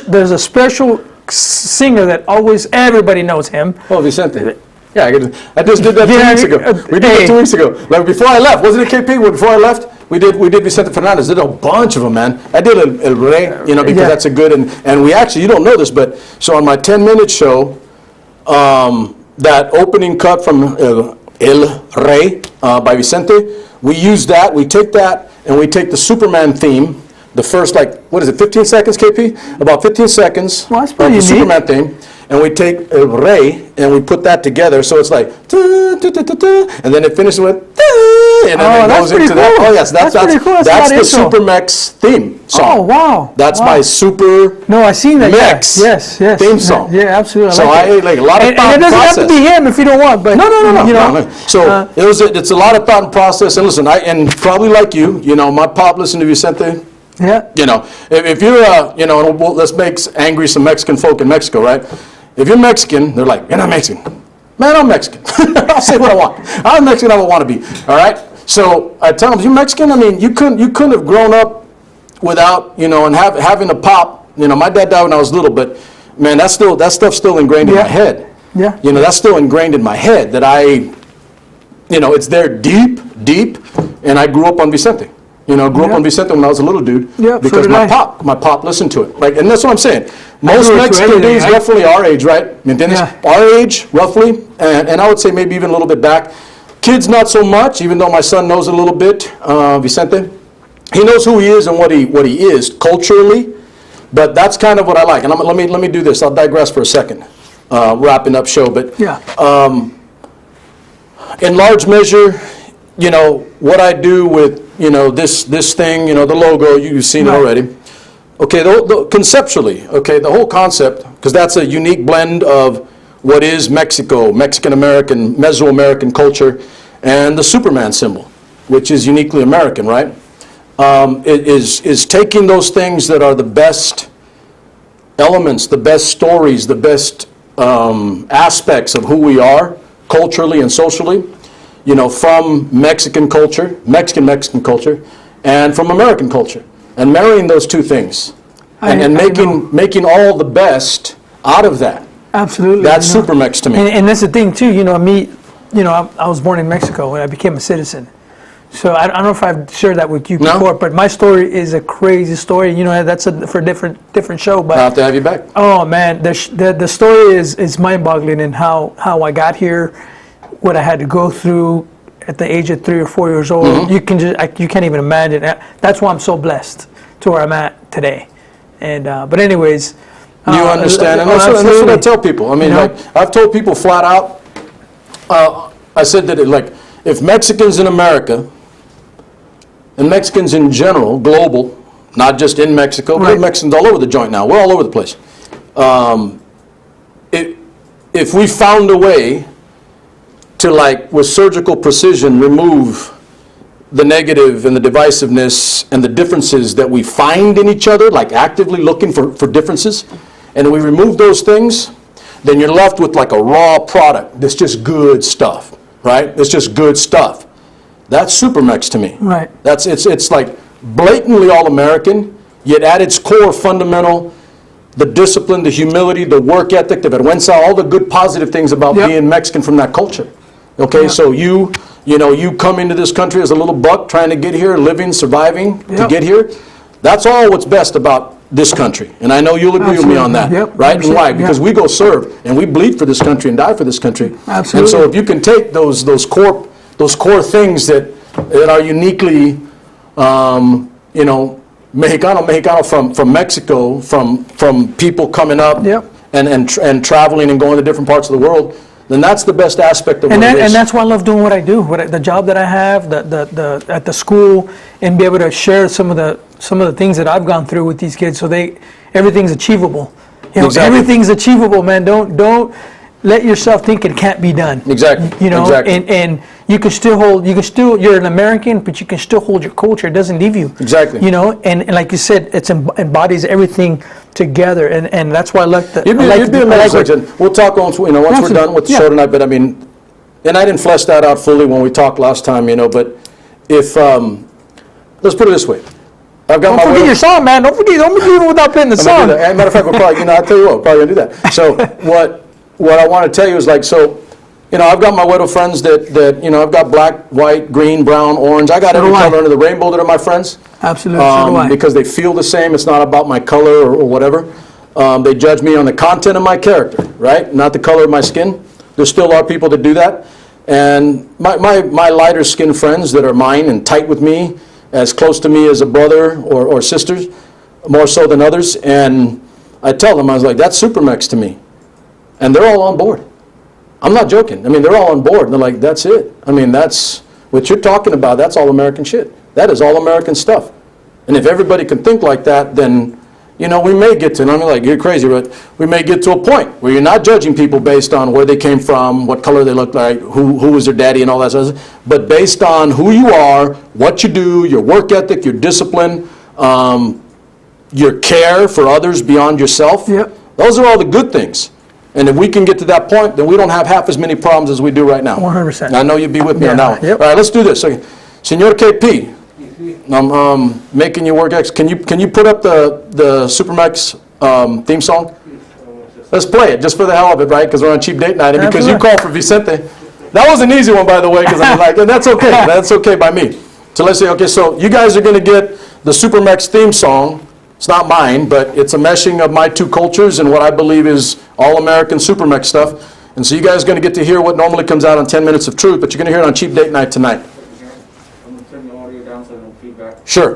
C: There's a special singer that always everybody knows him.
B: Oh, Vicente. Yeah, I just did that 2 weeks ago. We did that 2 weeks ago. Like before I left, wasn't it KP? Before I left, we did Vicente Fernandez. Did a bunch of them, man. I did El Rey, because that's a good and we actually, you don't know this, but so on my 10-minute show, that opening cut from El Rey by Vicente, we use that. We take that and we take the Superman theme, the first 15 seconds, KP? About 15 seconds
C: well, that's
B: of the
C: unique.
B: Superman theme, and we take El Rey and we put that together, so it's like, and then it finishes with, and then it goes into that. Oh yes, that's
C: cool.
B: That's the SuperMex theme song.
C: Oh wow,
B: that's my Super.
C: No, I seen that.
B: Mex
C: yes,
B: theme song.
C: Yeah, absolutely.
B: So I like a lot of thought
C: and it doesn't
B: process.
C: have to be him if you don't want. But
B: No. So it's a lot of thought and process. And listen, and probably like you, my pop listened to Vicente.
C: Yeah.
B: If you're let's make angry some Mexican folk in Mexico, right? If you're Mexican, they're like, you're not Mexican. Man, I'm Mexican. I'll say what I want. I'm Mexican. I would want to be. All right. So I tell them, you Mexican? I mean, you couldn't have grown up without and having a pop. My dad died when I was little, but man, that stuff's still ingrained in my head.
C: Yeah.
B: That's still ingrained in my head that it's there deep, and I grew up on Vicente. Grew up on Vicente when I was a little dude.
C: Yeah,
B: because
C: so
B: my pop listened to it. And that's what I'm saying. Most Mexican dudes, roughly our age, right? Our age, roughly, and I would say maybe even a little bit back. Kids, not so much, even though my son knows a little bit, Vicente. He knows who he is and what he is culturally, but that's kind of what I like. And let me do this. I'll digress for a second, wrapping up show. But in large measure, what I do with this thing, the logo, you've seen it already. Okay, conceptually, the whole concept, because that's a unique blend of what is Mexico, Mexican-American, Mesoamerican culture, and the Superman symbol, which is uniquely American, right? It is taking those things that are the best elements, the best stories, the best aspects of who we are, culturally and socially, from Mexican culture, Mexican culture, and from American culture, and marrying those two things, and making all the best out of that.
C: Absolutely.
B: That's SuperMex to me.
C: And that's the thing too. I was born in Mexico when I became a citizen. So I don't know if I've shared that with you
B: No?
C: before, but my story is a crazy story. You know, that's for a different show. But
B: I'll have to have you back.
C: oh man, the story is mind-boggling in how I got here, what I had to go through at the age of 3 or 4 years old.
B: Mm-hmm.
C: You can't even imagine. That's why I'm so blessed to where I'm at today. And but anyways,
B: You understand? And that's what I
C: absolutely.
B: tell people. I mean,
C: You know?
B: like, I've told people flat out, I said that, if Mexicans in America, and Mexicans in general, global, not just in Mexico, but
C: Right.
B: Mexicans all over the joint now, we're all over the place. If we found a way to, with surgical precision, remove the negative and the divisiveness and the differences that we find in each other, like actively looking for differences, and we remove those things, then you're left with like a raw product that's just good stuff, right? It's just good stuff. That's SuperMex to me.
C: Right.
B: It's like blatantly all-American, yet at its core fundamental, the discipline, the humility, the work ethic, the vergüenza, all the good positive things about
C: Yep.
B: being Mexican from that culture. Okay, so you come into this country as a little buck trying to get here, living, surviving to
C: Yep.
B: get here. That's all what's best about this country. And I know you'll agree with me on that.
C: Yep.
B: Right? And why?
C: 100%,
B: Because
C: yeah.
B: we go serve and we bleed for this country and die for this country.
C: Absolutely.
B: And so if you can take those core things that are uniquely Mexicano from Mexico, from people coming up
C: Yep.
B: and traveling and going to different parts of the world, then that's the best aspect of what it is.
C: And that's why I love doing what I do, the job that I have, the at the school, and be able to share some of the things that I've gone through with these kids, so everything's achievable. You know,
B: Exactly.
C: everything's achievable, man. Don't let yourself think it can't be done.
B: Exactly.
C: You know,
B: Exactly.
C: and you can still you're an American, but you can still hold your culture. It doesn't leave you.
B: Exactly.
C: You know, and like you said, it embodies everything together, and that's why I like the.
B: You'd be amazed, and we'll talk once we're
C: Absolutely.
B: done with the
C: Yeah.
B: show tonight. But I mean, and I didn't flesh that out fully when we talked last time, But if let's put it this way, I've got
C: Don't
B: my
C: forget
B: way-
C: your song, man. Don't be doing it without playing the
B: I'm gonna
C: song.
B: do that. As a matter of fact, we'll probably, I'll tell you what, we're probably gonna do that. So what I want to tell you is I've got my widow friends that I've got black, white, green, brown, orange. I got
C: So
B: every
C: do I.
B: color under the rainbow that are my friends.
C: Absolutely, so do I.
B: Because they feel the same. It's not about my color or whatever. They judge me on the content of my character, right? Not the color of my skin. There still are people that do that. And my lighter skinned friends that are mine and tight with me, as close to me as a brother or sisters, more so than others. And I tell them, I was like, that's SuperMex to me. And they're all on board. I'm not joking. I mean, they're all on board. And they're like, that's it. I mean, that's what you're talking about. That's all American shit. That is all American stuff. And if everybody can think like that, then, we may get to, and I'm like, you're crazy, but we may get to a point where you're not judging people based on where they came from, what color they look like, who was their daddy and all that stuff, but based on who you are, what you do, your work ethic, your discipline, your care for others beyond yourself.
C: Yep.
B: Those are all the good things. And if we can get to that point, then we don't have half as many problems as we do right now.
C: 100%.
B: And I know you'd be with me on
C: Yeah,
B: that one.
C: yep.
B: All right, let's do this. Okay. Senor KP, I'm making you work. Can you put up the SuperMex theme song? Let's play it just for the hell of it, right? Because we're on cheap date night, and because you
C: Absolutely.
B: called for Vicente. That was an easy one, by the way, because and that's okay. That's okay by me. So let's say, okay, so you guys are going to get the SuperMex theme song. It's not mine, but it's a meshing of my two cultures and what I believe is all-American SuperMex stuff. And so you guys are going to get to hear what normally comes out on 10 Minutes of Truth, but you're going to hear it on cheap date night tonight.
F: I'm going to turn the audio down so no feedback.
B: Sure.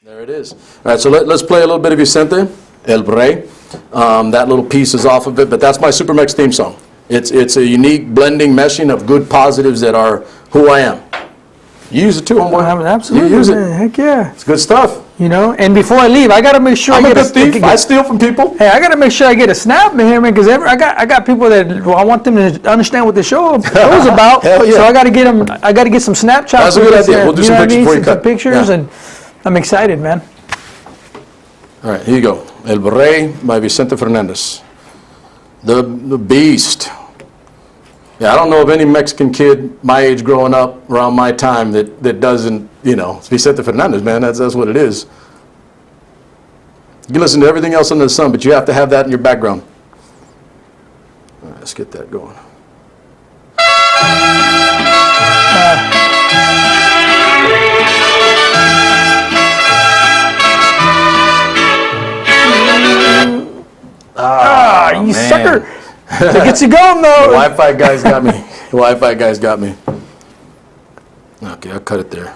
B: There it is. All right, so let's play a little bit of Vicente, El Rey. That little piece is off of it, but that's my SuperMex theme song. It's a unique blending, meshing of good positives that are who I am. You use it too, homeboy.
C: Absolutely,
B: You use it.
C: man. Heck yeah.
B: It's good stuff.
C: You know, and before I leave, I gotta make sure
B: I'm
C: I
B: a
C: get
B: good thief. I steal from people.
C: Hey, I gotta make sure I get a snap, man, because I got people that I want them to understand what the show's about.
B: Hell yeah.
C: So I gotta get them. I gotta get some Snapchats.
B: That's a good idea. We'll do some pictures before you
C: some
B: cut.
C: pictures,
B: Yeah.
C: and I'm excited, man.
B: All right, here you go. El Rey by Vicente Fernandez. The beast. Yeah, I don't know of any Mexican kid my age growing up around my time that doesn't, you know, it's Vicente Fernandez, man. That's what it is. You can listen to everything else under the sun, but you have to have that in your background. All right, let's get that going.
C: You
B: man.
C: sucker! It gets you going though.
B: The Wi-Fi guys got me. The Wi-Fi guys got me. Okay, I'll cut it there.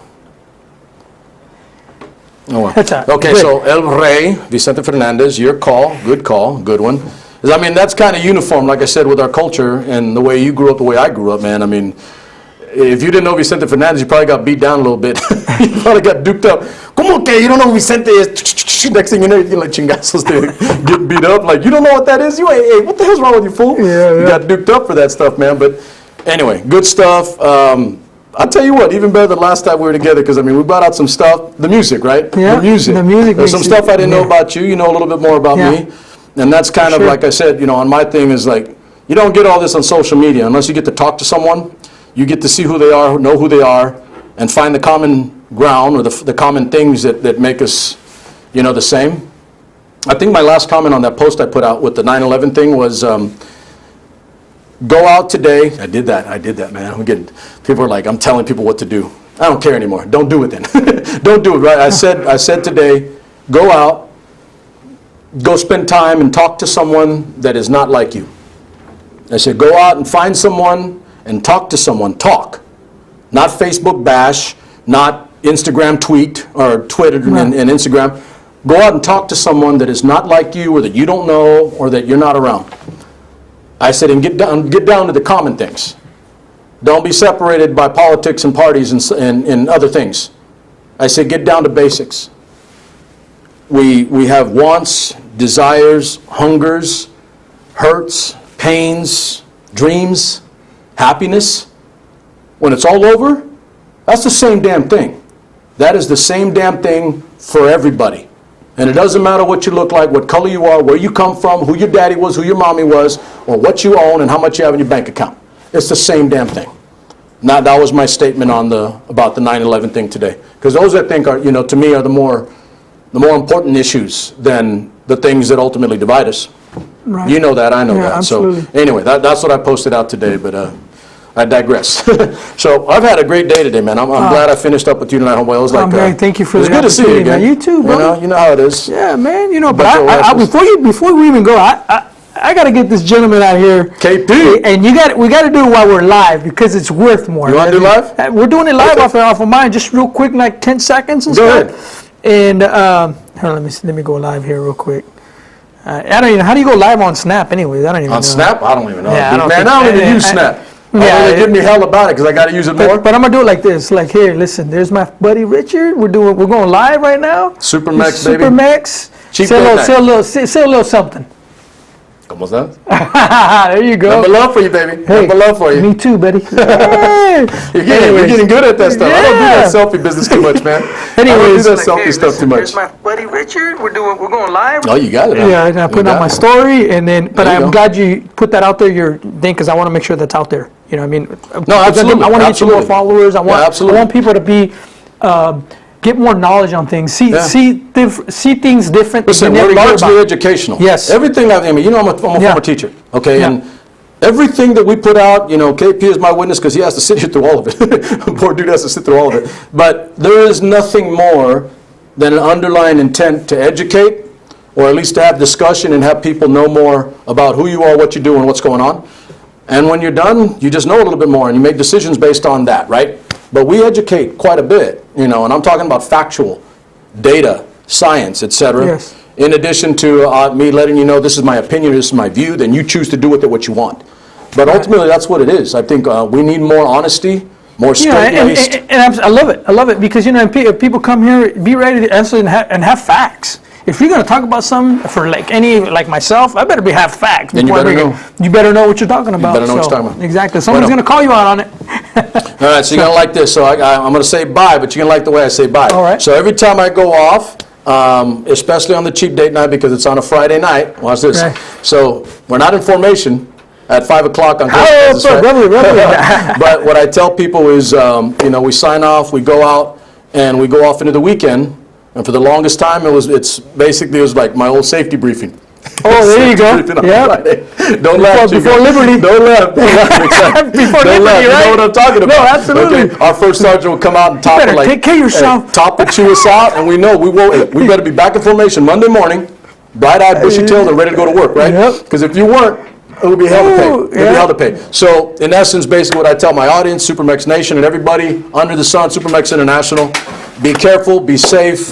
B: Oh, well.
C: That's all right.
B: Okay,
C: Good.
B: so El Rey, Vicente Fernandez, your call, good one. I mean, that's kind of uniform, like I said, with our culture and the way you grew up, the way I grew up, man. I mean, if you didn't know Vicente Fernandez, you probably got beat down a little bit. You probably got duped up. Como que you don't know who Vicente is? Next thing you know, you're like chingazos to get beat up. Like, you don't know what that is? Hey, what the hell's wrong with you, fool?
C: Yeah.
B: You got duped up for that stuff, man. But anyway, good stuff. I'll tell you what, even better than last time we were together, because, I mean, we brought out some stuff, the music, right?
C: Yeah,
B: the music. There's some
C: makes
B: stuff I didn't know
C: yeah.
B: about you. You know a little bit more about
C: Yeah.
B: me. And that's kind of,
C: Sure.
B: like I said, you know, on my thing is like, you don't get all this on social media unless you get to talk to someone. You get to see who they are, know who they are, and find the common ground or the common things that make us, you know, the same. I think my last comment on that post I put out with the 9/11 thing was, go out today. I did that, man. I'm getting, people are like, I'm telling people what to do. I don't care anymore. Don't do it then. Don't do it, right? I said today, go out, go spend time and talk to someone that is not like you. I said, go out and find someone and talk to someone. Talk. Not Facebook bash, not Instagram tweet or Twitter and Instagram. Go out and talk to someone that is not like you or that you don't know or that you're not around. I said, and get down to the common things. Don't be separated by politics and parties and other things. I said, get down to basics. We have wants, desires, hungers, hurts, pains, dreams, happiness. When it's all over, that's the same damn thing. That is the same damn thing for everybody. And it doesn't matter what you look like, what color you are, where you come from, who your daddy was, who your mommy was, or what you own and how much you have in your bank account. It's the same damn thing. Now, that was my statement on about the 9/11 thing today. Because those, I think, are, you know, to me, are the more important issues than the things that ultimately divide us.
C: Right.
B: You know that, I know
C: Yeah,
B: that.
C: absolutely.
B: So anyway, that's what I posted out today, but I digress. So I've had a great day today, man. I'm glad I finished up with you tonight, homeboy. It was like,
C: man, thank you for
B: it was
C: the
B: good to see you
C: opportunity,
B: again.
C: man. You too, brother.
B: You know how it is.
C: Yeah, man. You know, but
B: Bunch of
C: I,
B: rascals.
C: before we even go, I got to get this gentleman out here.
B: KP.
C: And we got to do it while we're live because it's worth more.
B: You wanna do live?
C: We're doing it live
B: Okay.
C: off of mine, just real quick, like 10 seconds and
B: Go
C: stuff. And hold on, let me go live here real quick. I don't even know, how do you go live on Snap anyways? I don't even know.
B: On Snap? I don't even know.
C: Yeah, I don't
B: Man,
C: think-
B: I don't even
C: I-
B: use
C: I-
B: Snap.
C: Yeah,
B: They give me hell about it because I got to use it more.
C: But I'm gonna do it like this. Like, here, listen. There's my buddy Richard. We're going live right now.
B: SuperMex, baby.
C: SuperMex.
B: Cheap
C: Say a
B: date night.
C: say a little something.
B: ¿Cómo estás?
C: There you go.
B: Number love for you, baby.
C: Hey,
B: Number love for you.
C: Me too, buddy. Hey.
B: You're
C: Anyways.
B: getting good at that stuff. I don't do that
C: Yeah.
B: selfie business too much, man. I
C: Anyways.
B: don't do that selfie stuff too much.
C: There's my buddy Richard. We're going live.
B: Oh, you got it. huh?
C: Yeah, and I
B: You
C: put it on
B: got
C: my
B: it.
C: story, and then. But
B: There you
C: I'm
B: go.
C: glad you put that out there. Your thing, because I want to make sure that's out there. You know, what I mean.
B: No, absolutely,
C: I want to get you more
B: absolutely.
C: followers. I want.
B: Yeah, absolutely.
C: I want people to be. Get more knowledge on things. See
B: Yeah.
C: see things different. that
B: Listen,
C: you never
B: we're
C: hear
B: largely
C: about.
B: educational.
C: Yes.
B: Everything, I mean, you know, I'm a
C: Yeah.
B: former teacher, okay?
C: Yeah.
B: And everything that we put out, you know, KP is my witness because he has to sit here through all of it. Poor dude has to sit through all of it. But there is nothing more than an underlying intent to educate, or at least to have discussion and have people know more about who you are, what you do, and what's going on. And when you're done, you just know a little bit more, and you make decisions based on that, right? But we educate quite a bit, you know, and I'm talking about factual data, science, etc.
C: Yes.
B: In addition to me letting you know this is my opinion, this is my view, then you choose to do with it what you want. But ultimately, that's what it is. I think we need more honesty more straight-laced.
C: I love it. I love it because, if people come here, be ready to answer and have facts. If you're going to talk about something for like myself, I better have facts.
B: Then you better know.
C: You better know what you're talking about.
B: You better know what you're talking about.
C: Exactly. Someone's going to call you out on it.
B: All right, so you're going to like this. So I'm going to say bye, but you're going to like the way I say bye.
C: All right.
B: So every time I go off, especially on the cheap date night because it's on a Friday night, watch this.
C: Okay.
B: So we're not in formation at 5 o'clock on
C: Oh,
B: Christmas. Right?
C: reveille.
B: But what I tell people is, we sign off, we go out, and we go off into the weekend. And for the longest time, it was like my old safety briefing.
C: Oh, there you go. Yeah.
B: Don't laugh.
C: Before Liberty.
B: Don't laugh. Don't laugh. Exactly.
C: Before
B: Don't
C: Liberty,
B: laugh. You
C: right?
B: know what I'm talking about.
C: No, absolutely.
B: Okay. Our first sergeant will come out and top
C: better
B: it
C: take care of yourself.
B: top and chew us out, and we know we won't. We better be back in formation Monday morning, bright-eyed, bushy-tailed, and ready to go to work, right?
C: Yep.
B: Because if you weren't, it would be hell to pay.
C: Ooh,
B: It would be hell to pay. So, in essence, basically what I tell my audience, SuperMex Nation, and everybody under the sun, SuperMex International, be careful, be safe,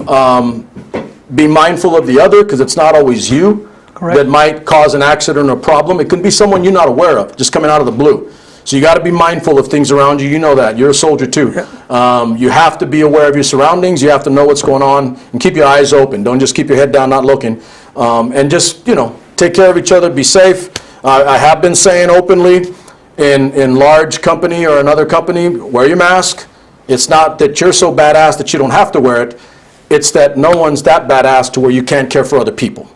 B: be mindful of the other, because it's not always you that might cause an accident or a problem. It can be someone you're not aware of, just coming out of the blue. So you got to be mindful of things around you. You know that. You're a soldier too. You have to be aware of your surroundings. You have to know what's going on and keep your eyes open. Don't just keep your head down, not looking. And just, take care of each other, be safe. I have been saying openly in large company or another company, wear your mask. It's not that you're so badass that you don't have to wear it. It's that no one's that badass to where you can't care for other people.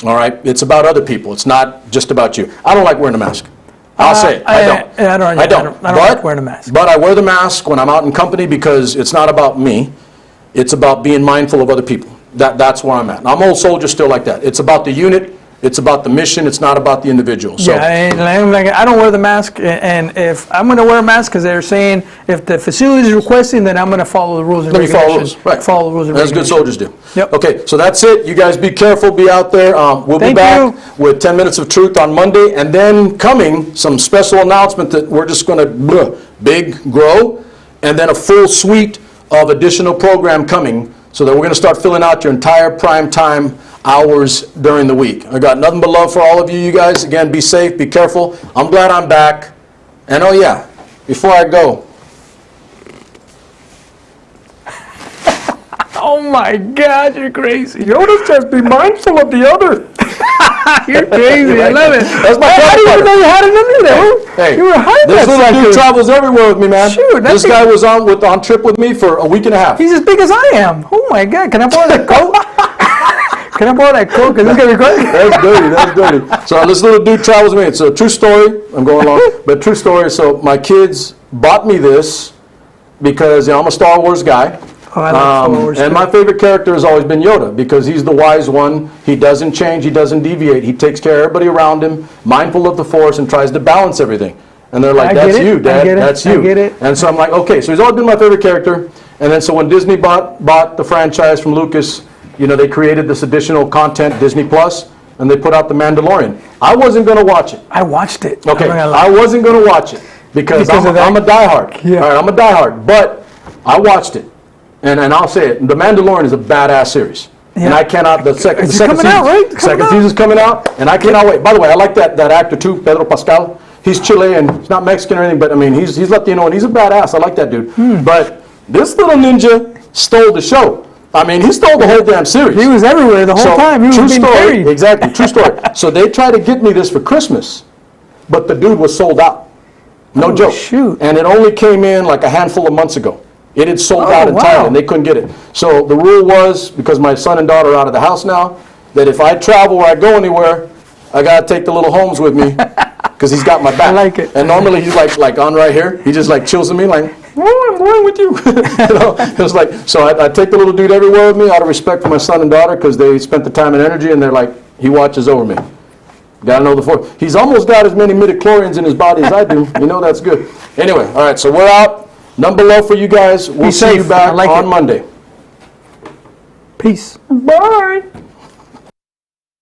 B: All right? It's about other people. It's not just about you. I don't like wearing a mask. I'll say it. I don't.
C: I don't like wearing a mask.
B: But I wear the mask when I'm out in company because it's not about me. It's about being mindful of other people. That's where I'm at. I'm old soldier still like that. It's about the unit. It's about the mission. It's not about the individual. So,
C: I don't wear the mask, and if I'm going to wear a mask because they're saying if the facility is requesting, then I'm going to follow the rules and regulations.
B: Right.
C: Follow the rules and
B: As
C: regulations.
B: good soldiers do.
C: Yep.
B: Okay, so that's it. You guys be careful. Be out there. We'll be
C: Thank
B: back
C: you.
B: with 10 Minutes of Truth on Monday, and then coming some special announcement that we're just going to big grow, and then a full suite of additional program coming, so that we're going to start filling out your entire prime time hours during the week. I got nothing but love for all of you. You guys, again, be safe, be careful. I'm glad I'm back. And oh yeah, before I go.
C: Oh my God, you're crazy. Yoda says be mindful of the other. You're crazy. I love it.
B: That's my
C: I didn't even know you had it in there.
B: Hey,
C: You were hiding
B: this
C: that
B: little dude
C: sucker.
B: travels everywhere with me, man.
C: Shoot,
B: This guy was on trip with me for a week and a half.
C: He's as big as I am. Oh my God, can I borrow that coat? Can I borrow that coat? Because this going to be great.
B: That's dirty. That's dirty. So this little dude travels with me. It's a true story. I'm going along, but true story. So my kids bought me this because I'm a Star Wars guy.
C: Oh, I like Star Wars
B: And
C: too.
B: my favorite character has always been Yoda because he's the wise one. He doesn't change. He doesn't deviate. He takes care of everybody around him, mindful of the Force, and tries to balance everything. And they're like,
C: I get
B: that's
C: it.
B: you,
C: I
B: Dad.
C: get it.
B: That's
C: I
B: you.
C: get it.
B: And so I'm like, okay. So he's always been my favorite character. And then so when Disney bought the franchise from Lucas, they created this additional content, Disney Plus, and they put out The Mandalorian. I wasn't going to watch it.
C: I watched it.
B: Okay,
C: I'm not gonna lie.
B: I wasn't going to watch it because
C: Because of that?
B: I'm a diehard.
C: Yeah.
B: All right, I'm a diehard, but I watched it, and I'll say it. The Mandalorian is a badass series, and
C: Yeah.
B: I cannot. The second
C: It's
B: season,
C: coming out, right? It's coming
B: second
C: out.
B: season's coming out, and I cannot wait. By the way, I like that actor too, Pedro Pascal. He's Chilean. He's not Mexican or anything, but I mean, he's Latino, and he's a badass. I like that dude. But this little ninja stole the show. I mean, he stole the whole damn series.
C: He was everywhere the whole time. He was
B: True
C: being
B: story.
C: carried.
B: Exactly, true story. So they tried to get me this for Christmas, but the dude was sold out. No joke.
C: shoot.
B: And it only came in like a handful of months ago. It had sold out
C: wow.
B: entirely, and they couldn't get it. So the rule was, because my son and daughter are out of the house now, that if I travel or I go anywhere, I gotta take the little Holmes with me, because he's got my back.
C: I like it.
B: And normally he's like on right here. He just like chills at me like, oh, I'm going with you. It's like, so I take the little dude everywhere with me out of respect for my son and daughter because they spent the time and energy, and they're like, he watches over me. Got to know the Force. He's almost got as many midichlorians in his body as I do. That's good. Anyway, all right, so we're out. Number low for you guys. We'll see you
C: safe.
B: back
C: I like
B: on
C: it.
B: Monday.
C: Peace.
B: Bye.